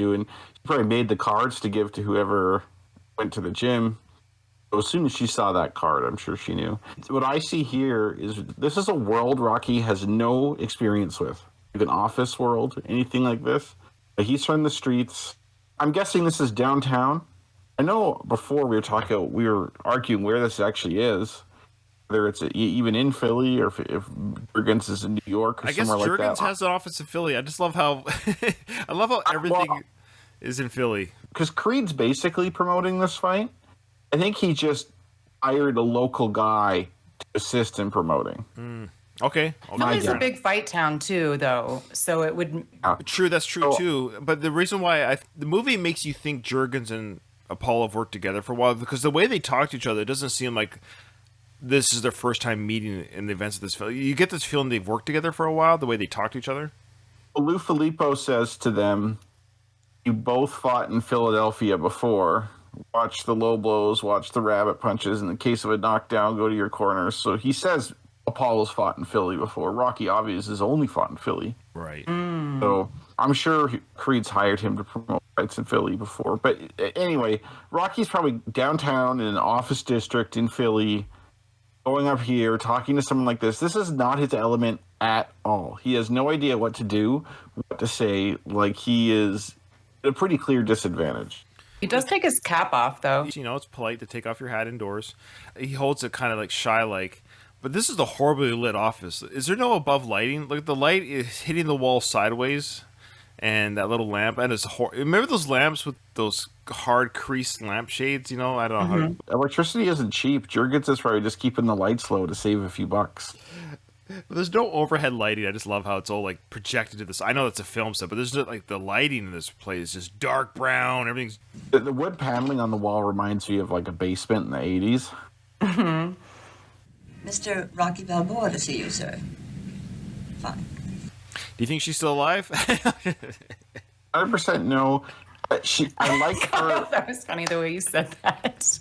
made the cards to give to whoever went to the gym. So as soon as she saw that card, I'm sure she knew. What I see here is this is a world Rocky has no experience with. Like an office world, anything like this. He's from the streets. I'm guessing this is downtown. I know before we were arguing where this actually is. Whether it's even in Philly or if Jurgens is in New York or somewhere like that. I guess Jurgens has an office in Philly. I just love how everything is in Philly. Because Creed's basically promoting this fight. I think he just hired a local guy to assist in promoting. Okay. Philly's a big fight town too, though, so it would. True, that's true too. But the reason why the movie makes you think Jurgens and Apollo have worked together for a while because the way they talk to each other, it doesn't seem like this is their first time meeting in the events of this film. You get this feeling they've worked together for a while, the way they talk to each other. Lou Filippo says to them, "You both fought in Philadelphia before. Watch the low blows, watch the rabbit punches. In the case of a knockdown, go to your corners." So he says Apollo's fought in Philly before. Rocky obviously has only fought in Philly. Right. So I'm sure Creed's hired him to promote fights in Philly before. But anyway, Rocky's probably downtown in an office district in Philly, going up here, talking to someone like this. This is not his element at all. He has no idea what to do, what to say. Like, he is at a pretty clear disadvantage. He does take his cap off, though. You know, it's polite to take off your hat indoors. He holds it kind of like shy-like. But this is a horribly lit office. Is there no above lighting? Like, the light is hitting the wall sideways, and that little lamp, and it's remember those lamps with those hard creased lampshades? You know, I don't know how. Electricity isn't cheap. Jurgens is probably just keeping the lights low to save a few bucks. There's no overhead lighting. I just love how it's all like projected to this. I know it's a film set, but there's just, like, the lighting in this place is just dark brown. Everything's the wood paneling on the wall reminds me of like a basement in the 80s. Mm-hmm. Mr. Rocky Balboa to see you, sir. Fine. Do you think she's still alive? 100% no. I like her. That was funny the way you said that.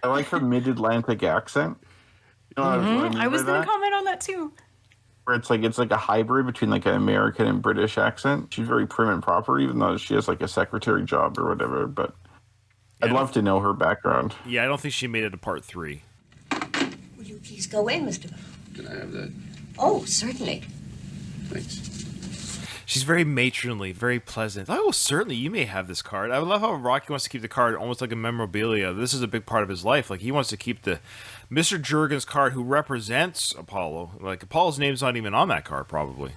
I like her mid-Atlantic accent. You know what I mean I was by going that? to comment on that too. Where it's like a hybrid between like an American and British accent. She's very prim and proper, even though she has like a secretary job or whatever. But I'd love to know her background. Yeah, I don't think she made it to part 3. Will you please go in, Mr. Can I have that? Oh, certainly. Thanks. She's very matronly, very pleasant. Oh, certainly, you may have this card. I love how Rocky wants to keep the card almost like a memorabilia. This is a big part of his life. Like, he wants to keep the Mr. Jurgens card who represents Apollo. Like, Apollo's name's not even on that card, probably.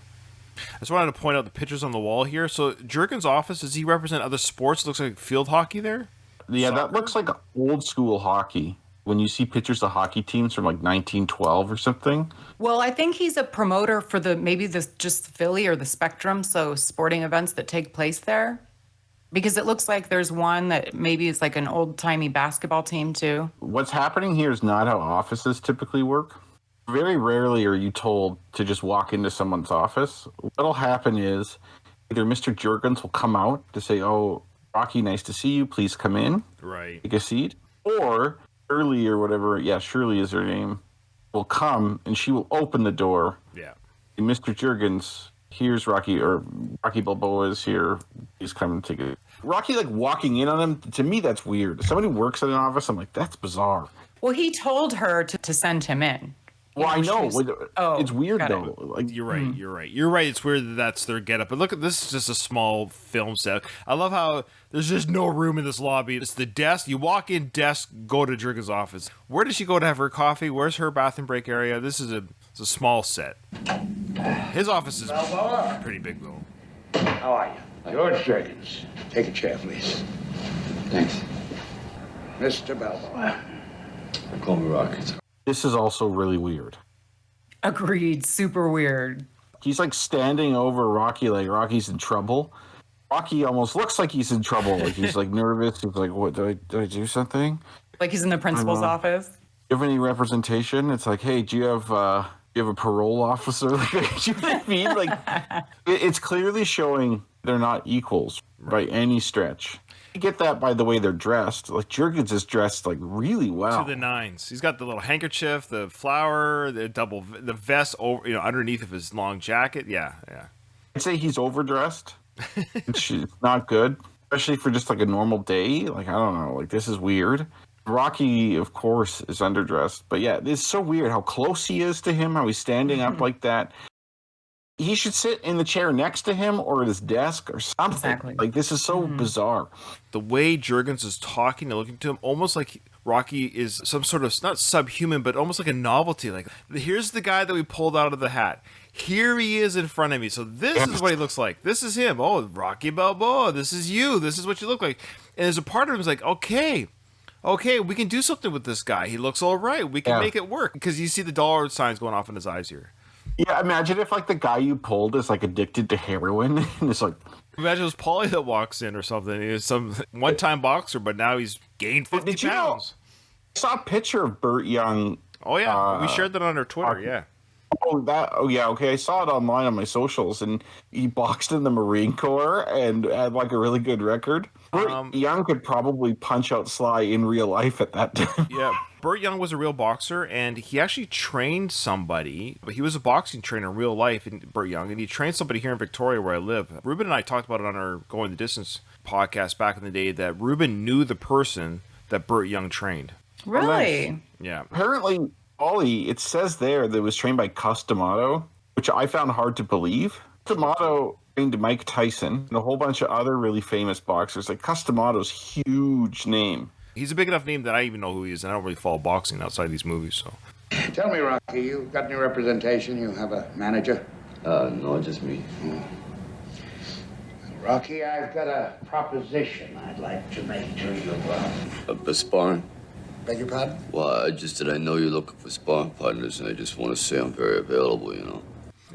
I just wanted to point out the pictures on the wall here. So, Jurgens' office, does he represent other sports? It looks like field hockey there? Yeah, Soccer? that looks like old school hockey. When you see pictures of hockey teams from like 1912 or something. Well, I think he's a promoter for just Philly or the Spectrum, so sporting events that take place there. Because it looks like there's one that maybe is like an old-timey basketball team too. What's happening here is not how offices typically work. Very rarely are you told to just walk into someone's office. What'll happen is either Mr. Jurgens will come out to say, "Oh, Rocky, nice to see you. Please come in. Right. Take a seat." Or Shirley or whatever, Shirley is her name, will come and she will open the door. Yeah. And Mr. Jurgens, here's Rocky, or Rocky Balboa is here. He's coming to take it. Rocky, like, walking in on him, to me, that's weird. If somebody works at an office, I'm like, that's bizarre. Well, he told her to send him in. Well, I know. Oh, It's weird got it. though. Like, You're right. You're right. You're right. It's weird that that's their getup. But look at this. Is just a small film set. I love how there's just no room in this lobby. It's the desk. You walk in, desk, go to Jurgen's office. Where does she go to have her coffee? Where's her bathroom break area? This is it's a small set. His office is pretty big though. How are you? George Jurgens. Take a chair, please. Thanks. Mr. Balboa. Call me Rocky. this is also really weird. Agreed. Super weird. He's like standing over Rocky, like Rocky's in trouble. Rocky almost looks like he's in trouble. Like he's like nervous. He's like, "What did I do something?" Like he's in the principal's office. Do you have any representation? It's like, hey, do you have a parole officer? Like, do you know what I mean? Like, it's clearly showing they're not equals by any stretch. You get that by the way they're dressed. Like Jurgens is dressed like really well. To the nines. He's got the little handkerchief, the flower, the vest over, underneath of his long jacket. Yeah. I'd say he's overdressed. It's not good, especially for just like a normal day. Like, I don't know. Like, this is weird. Rocky, of course, is underdressed. But yeah, it's so weird how close he is to him, how he's standing up like that. He should sit in the chair next to him or at his desk or something. Exactly. Like, this is so bizarre. The way Jurgens is talking and looking to him, almost like Rocky is some sort of, not subhuman, but almost like a novelty. Like, here's the guy that we pulled out of the hat. Here he is in front of me. So this is what he looks like. This is him. Oh, Rocky Balboa. This is you. This is what you look like. And there's a part of him who's like, okay, we can do something with this guy. He looks all right. We can make it work. Because you see the dollar signs going off in his eyes here. Yeah, imagine if like the guy you pulled is like addicted to heroin and it's like, imagine it was Paulie that walks in or something. He's some one-time boxer, but now he's gained 50 pounds. I saw a picture of Burt Young. Oh yeah, we shared that on our Twitter. Yeah. Okay. I saw it online on my socials, and he boxed in the Marine Corps and had like a really good record. Burt Young could probably punch out Sly in real life at that time. Yeah, Burt Young was a real boxer, and he actually trained somebody. But he was a boxing trainer in real life, Burt Young, and he trained somebody here in Victoria where I live. Ruben and I talked about it on our Going the Distance podcast back in the day. That Ruben knew the person that Burt Young trained. Really? Yeah. Apparently, Ollie, it says there that it was trained by Customato, which I found hard to believe. Customato trained Mike Tyson and a whole bunch of other really famous boxers. Like, Customato's huge name. He's a big enough name that I even know who he is, and I don't really follow boxing outside these movies. So, Tell me, Rocky, you got any representation? You have a manager? No, just me. Rocky, I've got a proposition I'd like to make to you, For sparring? Beg your pardon? Well, I know you're looking for sparring partners, and I just want to say I'm very available,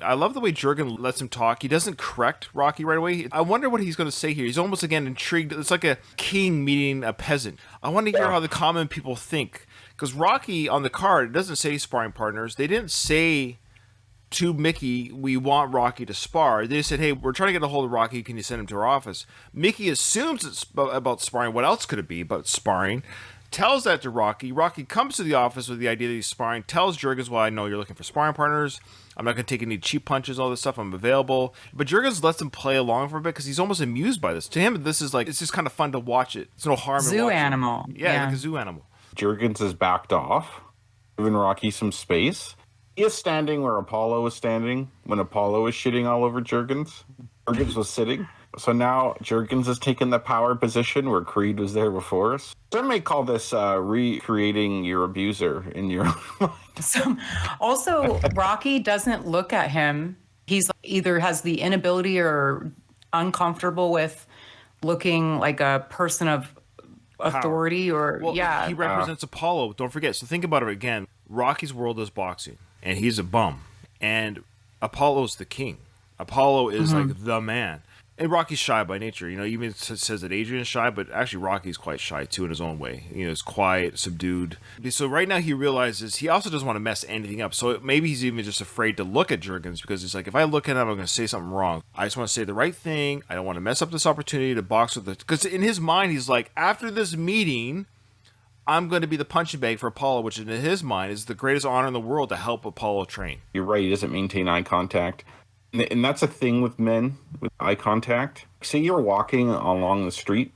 I love the way Jurgen lets him talk. He doesn't correct Rocky right away. I wonder what he's going to say here. He's almost, again, intrigued. It's like a king meeting a peasant. I want to hear how the common people think. Because Rocky, on the card, it doesn't say sparring partners. They didn't say to Mickey, we want Rocky to spar. They just said, hey, we're trying to get a hold of Rocky. Can you send him to our office? Mickey assumes it's about sparring. What else could it be but sparring? Tells that to Rocky. Rocky comes to the office with the idea that he's sparring. Tells Jurgens, well, I know you're looking for sparring partners. I'm not going to take any cheap punches, all this stuff. I'm available. But Jurgens lets him play along for a bit because he's almost amused by this. To him, this is like, it's just kind of fun to watch it. It's no harm in watching. Zoo animal. Yeah, like a zoo animal. Jurgens is backed off, giving Rocky some space. He is standing where Apollo was standing when Apollo was shitting all over Jurgens. Jurgens was sitting. So now Jurgens has taken the power position where Creed was there before us. Some may call this recreating your abuser in your mind. Also, Rocky doesn't look at him. He's either has the inability or uncomfortable with looking like a person of authority or, He represents Apollo. Don't forget. So think about it again. Rocky's world is boxing, and he's a bum. And Apollo's the king. Apollo is like the man. And Rocky's shy by nature. Even it says that Adrian's shy, but actually Rocky's quite shy too in his own way. He's quiet, subdued. So right now he realizes he also doesn't want to mess anything up. So maybe he's even just afraid to look at Jurgens because he's like, if I look at him, I'm going to say something wrong. I just want to say the right thing. I don't want to mess up this opportunity to box with because in his mind, he's like, after this meeting, I'm going to be the punching bag for Apollo, which in his mind is the greatest honor in the world to help Apollo train. You're right. He doesn't maintain eye contact. And that's a thing with men, with eye contact. Say you're walking along the street,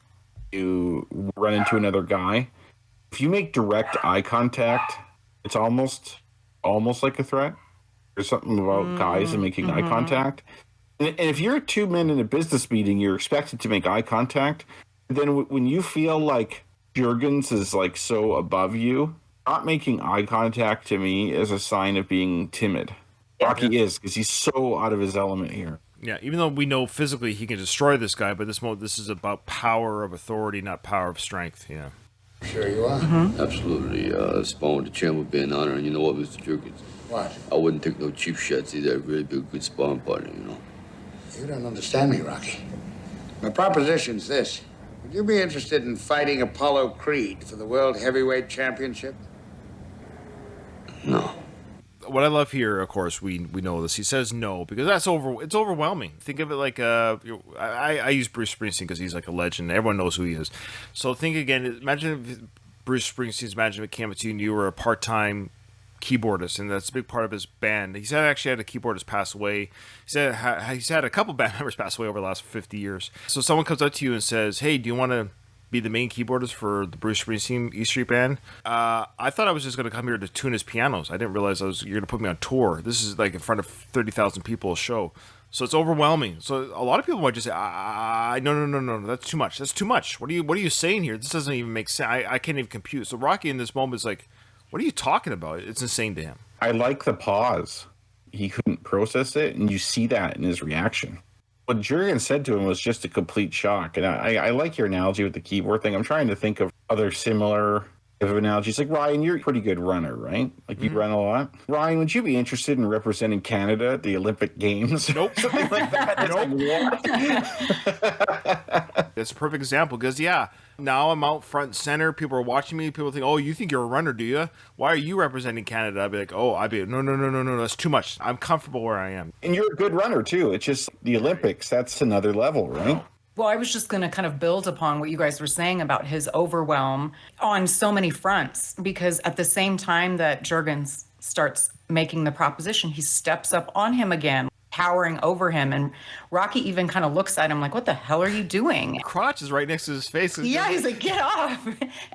you run into another guy. If you make direct eye contact, it's almost almost like a threat. There's something about guys and making eye contact. And if you're two men in a business meeting, you're expected to make eye contact. Then when you feel like Jurgens is like so above you, not making eye contact to me is a sign of being timid. Rocky is, because he's so out of his element here. Yeah, even though we know physically he can destroy this guy, but this is about power of authority, not power of strength. Yeah. Sure you are? Absolutely. Spawn with the chairman would be an honor, and you know what, Mr. Jurgens? What? I wouldn't take no cheap shots either. I'd really be a good sparring partner, you know? You don't understand me, Rocky. My proposition's this. Would you be interested in fighting Apollo Creed for the World Heavyweight Championship? No. What I love here, of course, we know this. He says no because it's overwhelming. Think of it like I use Bruce Springsteen because he's like a legend. Everyone knows who he is. So think again. Imagine if Bruce Springsteen's Imagine if it came to you and you were a part-time keyboardist, and that's a big part of his band. He said actually had a keyboardist pass away. He said he's had a couple band members pass away over the last 50 years. So someone comes up to you and says, "Hey, do you want to be the main keyboardist for the Bruce Springsteen E Street Band?" I thought I was just going to come here to tune his pianos. I didn't realize you're going to put me on tour. This is like in front of 30,000 people a show. So it's overwhelming. So a lot of people might just say, no, that's too much. That's too much. What are you saying here? This doesn't even make sense. I can't even compute. So Rocky in this moment is like, what are you talking about? It's insane to him. I like the pause. He couldn't process it, and you see that in his reaction. What Jurgen said to him was just a complete shock. And I like your analogy with the keyboard thing. I'm trying to think of other similar analogies. Like, Ryan, you're a pretty good runner, right? Like, you run a lot. Ryan, would you be interested in representing Canada at the Olympic Games? Nope. Something like that. Nope. That's a perfect example because, now I'm out front and center. People are watching me. People think, oh, you think you're a runner, do you? Why are you representing Canada? I'd be like, no, that's too much. I'm comfortable where I am. And you're a good runner, too. It's just the Olympics. That's another level, right? Well, I was just going to kind of build upon what you guys were saying about his overwhelm on so many fronts, because at the same time that Jurgens starts making the proposition, he steps up on him again, towering over him. And Rocky even kind of looks at him like, what the hell are you doing? Crotch is right next to his face. Yeah, he's like, get off.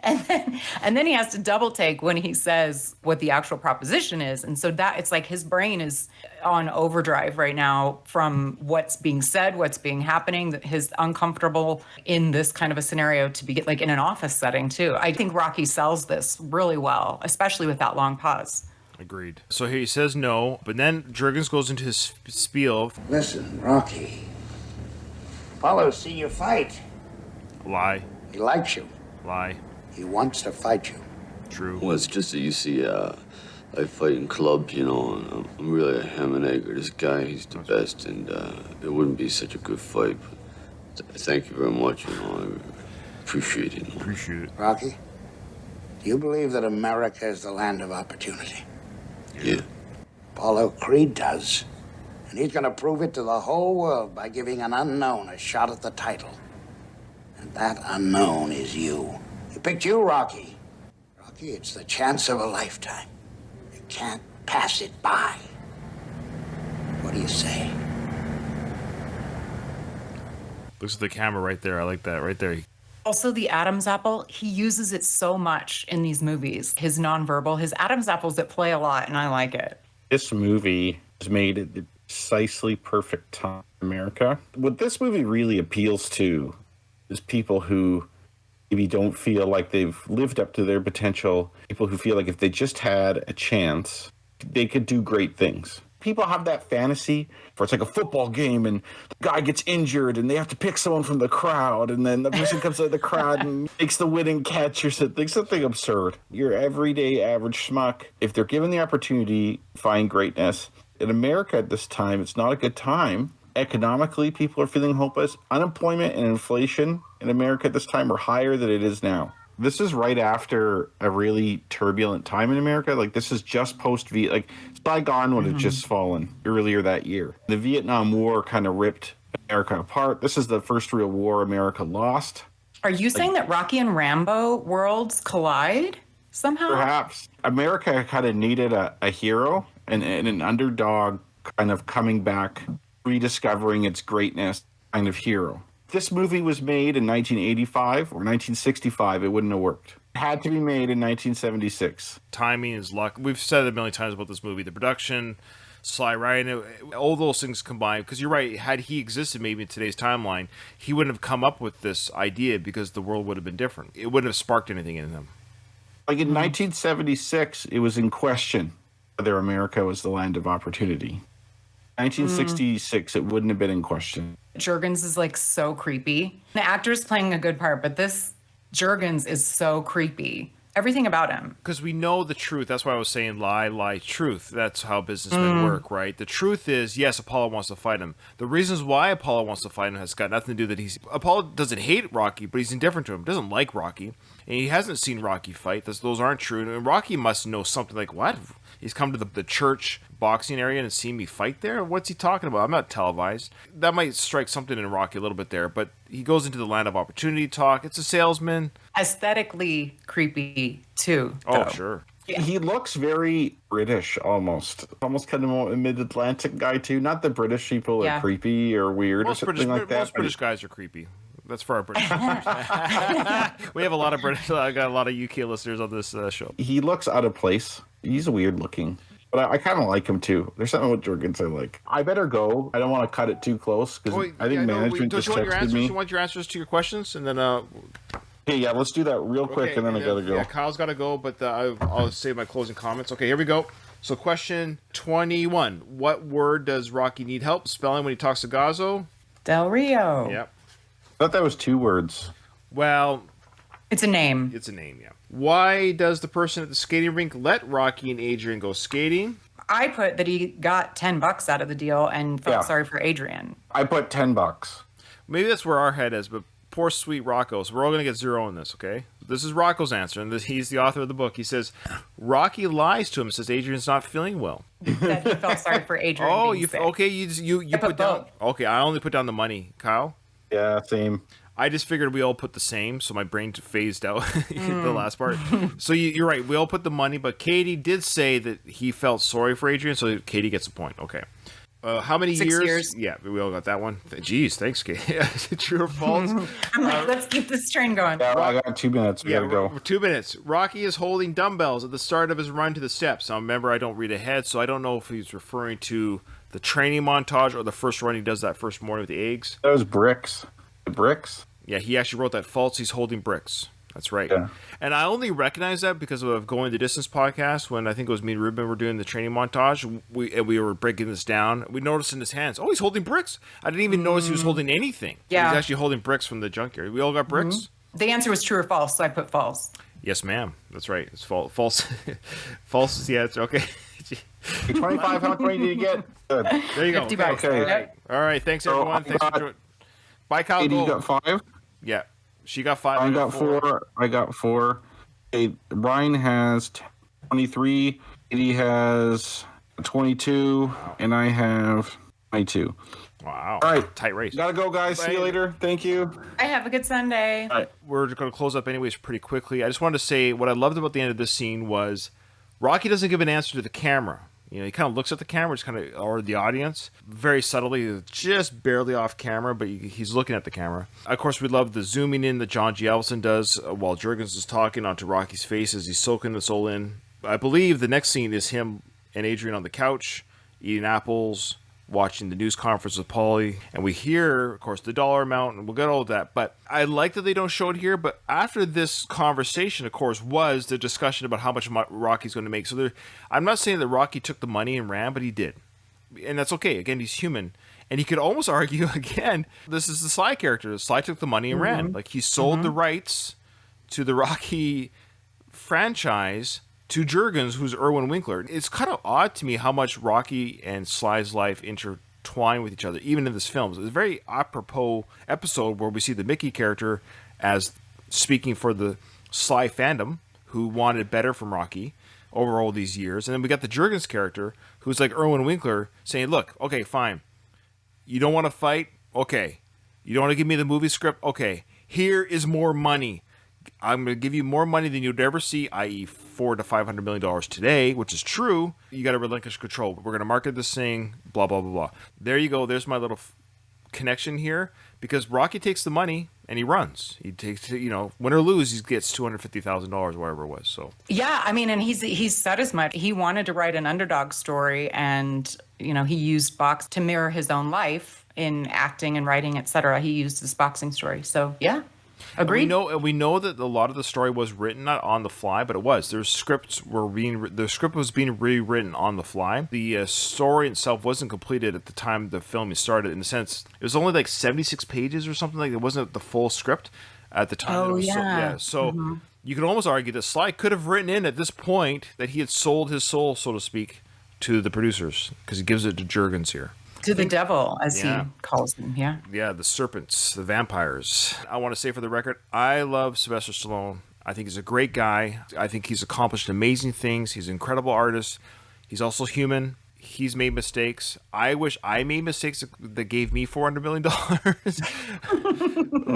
And then he has to double take when he says what the actual proposition is. And so that it's like his brain is on overdrive right now from what's being said, what's being happening, his uncomfortable in this kind of a scenario to be like in an office setting too. I think Rocky sells this really well, especially with that long pause. Agreed. So he says no, but then Jurgens goes into his spiel. Listen, Rocky. Apollo see you fight. Lie. He likes you. Lie. He wants to fight you. True. Well, it's just that you see, I fight in clubs, you know, and I'm really a ham and egg. This guy, he's the best, and it wouldn't be such a good fight. But thank you very much, you know, I appreciate it. Appreciate it. Rocky, do you believe that America is the land of opportunity? Yeah. Apollo Creed does. And he's going to prove it to the whole world by giving an unknown a shot at the title. And that unknown is you. He picked you, Rocky. Rocky, it's the chance of a lifetime. You can't pass it by. What do you say? Looks at the camera right there. I like that right there. Also, the Adam's apple, he uses it so much in these movies. His nonverbal, his Adam's apples that play a lot, and I like it. This movie was made at the precisely perfect time in America. What this movie really appeals to is people who maybe don't feel like they've lived up to their potential, people who feel like if they just had a chance, they could do great things. People have that fantasy where it's like a football game and the guy gets injured and they have to pick someone from the crowd, and then the person comes out of the crowd and makes the winning catch or something absurd. Your everyday average schmuck, if they're given the opportunity to find greatness, in America at this time, it's not a good time. Economically, people are feeling hopeless. Unemployment and inflation in America at this time are higher than it is now. This is right after a really turbulent time in America. Like, this is just post-Viet. Saigon would have just fallen earlier that year. The Vietnam War kind of ripped America apart. This is the first real war America lost. Are you saying that Rocky and Rambo worlds collide somehow? Perhaps. America kind of needed a hero and an underdog kind of coming back, rediscovering its greatness kind of hero. If this movie was made in 1985 or 1965, it wouldn't have worked. Had to be made in 1976. Timing is luck. We've said it a million times about this movie. The production, Sly Ryan, all those things combined. Because you're right, had he existed maybe in today's timeline, he wouldn't have come up with this idea because the world would have been different. It wouldn't have sparked anything in him. Like in 1976, it was in question whether America was the land of opportunity. 1966, it wouldn't have been in question. Jurgens is like so creepy. The actor's playing a good part, but this Jurgens is so creepy. Everything about him. Because we know the truth. That's why I was saying lie, truth. That's how businessmen work, right? The truth is, yes, Apollo wants to fight him. The reasons why Apollo wants to fight him has got nothing to do that Apollo doesn't hate Rocky, but he's indifferent to him. Doesn't like Rocky. And he hasn't seen Rocky fight. Those aren't true. And Rocky must know something like, what? He's come to the church boxing area and seen me fight there? What's he talking about? I'm not televised. That might strike something in Rocky a little bit there, but he goes into the land of opportunity talk. It's a salesman. Aesthetically creepy, too. Oh, sure. Yeah. He looks very British, almost kind of a mid-Atlantic guy, too. Not the British people are creepy or weird or something like that. Most British guys are creepy. That's for our British listeners. We have a lot of British. I got a lot of UK listeners on this show. He looks out of place. He's weird looking, but I kind of like him too. There's something with Jurgens I like. I better go. I don't want to cut it too close because I think management just texted me. You want your answers to your questions, and then hey, yeah, let's do that real quick, and then I gotta go. Yeah, Kyle's gotta go, but I'll save my closing comments. Okay, here we go. So, question 21: what word does Rocky need help spelling when he talks to Gazzo? Del Rio. Yep. I thought that was 2 words. Well, it's a name. It's a name, yeah. Why does the person at the skating rink let Rocky and Adrian go skating? I put that he got $10 out of the deal and felt sorry for Adrian. I put $10. Maybe that's where our head is, but poor sweet Rocco. So we're all going to get 0 on this, okay? This is Rocco's answer, and he's the author of the book. He says, Rocky lies to him, says Adrian's not feeling well. That he felt sorry for Adrian. Oh, you sick. Okay, you put down. Okay, I only put down the money. Kyle? Yeah, same. I just figured we all put the same, so my brain phased out the last part. So you're right. We all put the money, but Katie did say that he felt sorry for Adrian, so Katie gets a point. Okay. How many 6 years? Yeah, we all got that one. Jeez, thanks, Katie. True or false? I'm like, let's keep this train going. Yeah, I got 2 minutes. We gotta go. 2 minutes. Rocky is holding dumbbells at the start of his run to the steps. Now, remember, I don't read ahead, so I don't know if he's referring to the training montage or the first run he does that first morning with the eggs. That was bricks. The bricks? Yeah, he actually wrote that false. He's holding bricks. That's right. Yeah. And I only recognize that because of Going the Distance podcast when I think it was me and Ruben were doing the training montage. We were breaking this down. We noticed in his hands, he's holding bricks. I didn't even notice he was holding anything. Yeah. He's actually holding bricks from the junkyard. We all got bricks? The answer was true or false, so I put false. Yes, ma'am. That's right. It's false. False is the answer. Okay. 25, how many did you get? Good. There you go. Okay. All right. Thanks, everyone. Thanks for joining. Bye, Kyle. Katie, you got 5? Yeah. She got 5. I got 4. I got 4. Okay, Brian has 23. Katie has 22. And I have 22. Wow. All right. Tight race. Gotta go, guys. Bye. See you later. Thank you. I have a good Sunday. All right. We're going to close up anyways pretty quickly. I just wanted to say what I loved about the end of this scene was Rocky doesn't give an answer to the camera. He kind of looks at the camera, just or the audience, very subtly, just barely off camera, but he's looking at the camera. Of course, we love the zooming in that John G. Elson does while Jurgens is talking onto Rocky's face as he's soaking this all in. I believe the next scene is him and Adrian on the couch, eating apples, watching the news conference with Paulie, and we hear, of course, the dollar amount, and we'll get all of that. But I like that they don't show it here, but after this conversation, of course, was the discussion about how much Rocky's going to make. So I'm not saying that Rocky took the money and ran, but he did. And that's okay. Again, he's human. And he could almost argue, again, this is the Sly character. Sly took the money and ran. Like, he sold the rights to the Rocky franchise to Jurgens, who's Irwin Winkler. It's kind of odd to me how much Rocky and Sly's life intertwine with each other, even in this film. It's a very apropos episode where we see the Mickey character as speaking for the Sly fandom, who wanted better from Rocky over all these years. And then we got the Jurgens character, who's like Irwin Winkler, saying, look, okay, fine. You don't want to fight? Okay. You don't want to give me the movie script? Okay. Here is more money. I'm going to give you more money than you'd ever see, i.e. $400 to $500 million today, which is true. You got to relinquish control. But we're going to market this thing, blah, blah, blah, blah. There you go. There's my little connection here. Because Rocky takes the money, and he runs. He takes, win or lose, he gets $250,000, whatever it was. So Yeah, I mean, and he's said as much. He wanted to write an underdog story, and he used box to mirror his own life in acting and writing, etc. He used this boxing story. So yeah. Agreed. And we know that a lot of the story was written not on the fly, but it was. The script was being rewritten on the fly. The story itself wasn't completed at the time the film started. In a sense, it was only like 76 pages or something like. It wasn't the full script at the time. Oh, yeah. So you could almost argue that Sly could have written in at this point that he had sold his soul, so to speak, to the producers, because he gives it to Juergens here. To the devil, as he calls them, yeah. Yeah, the serpents, the vampires. I want to say for the record, I love Sylvester Stallone. I think he's a great guy. I think he's accomplished amazing things. He's an incredible artist. He's also human. He's made mistakes. I wish I made mistakes that gave me $400 million.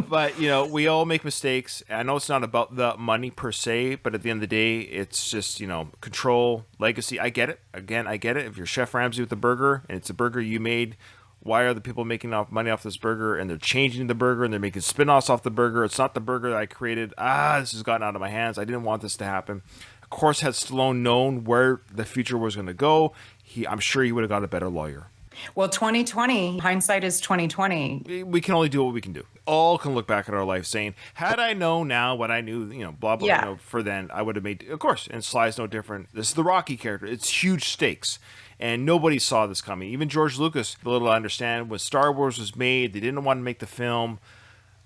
But, we all make mistakes. I know it's not about the money per se, but at the end of the day, it's just, control, legacy. I get it. Again, I get it. If you're Chef Ramsay with the burger and it's a burger you made, why are the people making money off this burger, and they're changing the burger and they're making spin-offs off the burger? It's not the burger that I created. This has gotten out of my hands. I didn't want this to happen. Of course, had Stallone known where the future was going to go, I'm sure he would have got a better lawyer. Well, 2020, hindsight is 2020. We can only do what we can do. All can look back at our life saying, had I known now what I knew, blah, blah, Yeah. for then, I would have made, of course, and Sly's no different. This is the Rocky character. It's huge stakes. And nobody saw this coming. Even George Lucas, the little I understand, when Star Wars was made, they didn't want to make the film.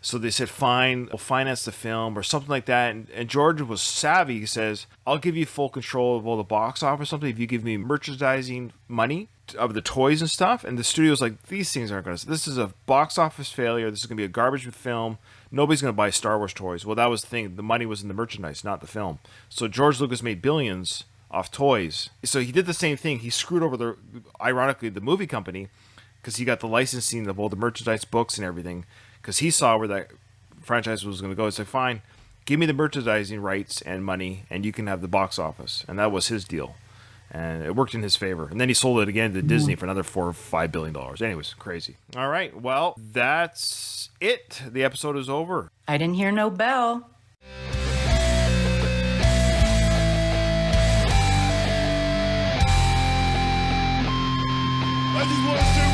So they said, fine, we'll finance the film or something like that. And George was savvy. He says, I'll give you full control of all the box office or something if you give me merchandising money of the toys and stuff. And the studio's like, these things aren't going to... This is a box office failure. This is going to be a garbage film. Nobody's going to buy Star Wars toys. Well, that was the thing. The money was in the merchandise, not the film. So George Lucas made billions off toys. So he did the same thing. He screwed over, ironically, the movie company because he got the licensing of all the merchandise, books and everything. Because he saw where that franchise was going to go. He said, fine, give me the merchandising rights and money, and you can have the box office. And that was his deal. And it worked in his favor. And then he sold it again to Disney for another $4 or $5 billion. Anyways, crazy. All right, well, that's it. The episode is over. I didn't hear no bell. I just want to say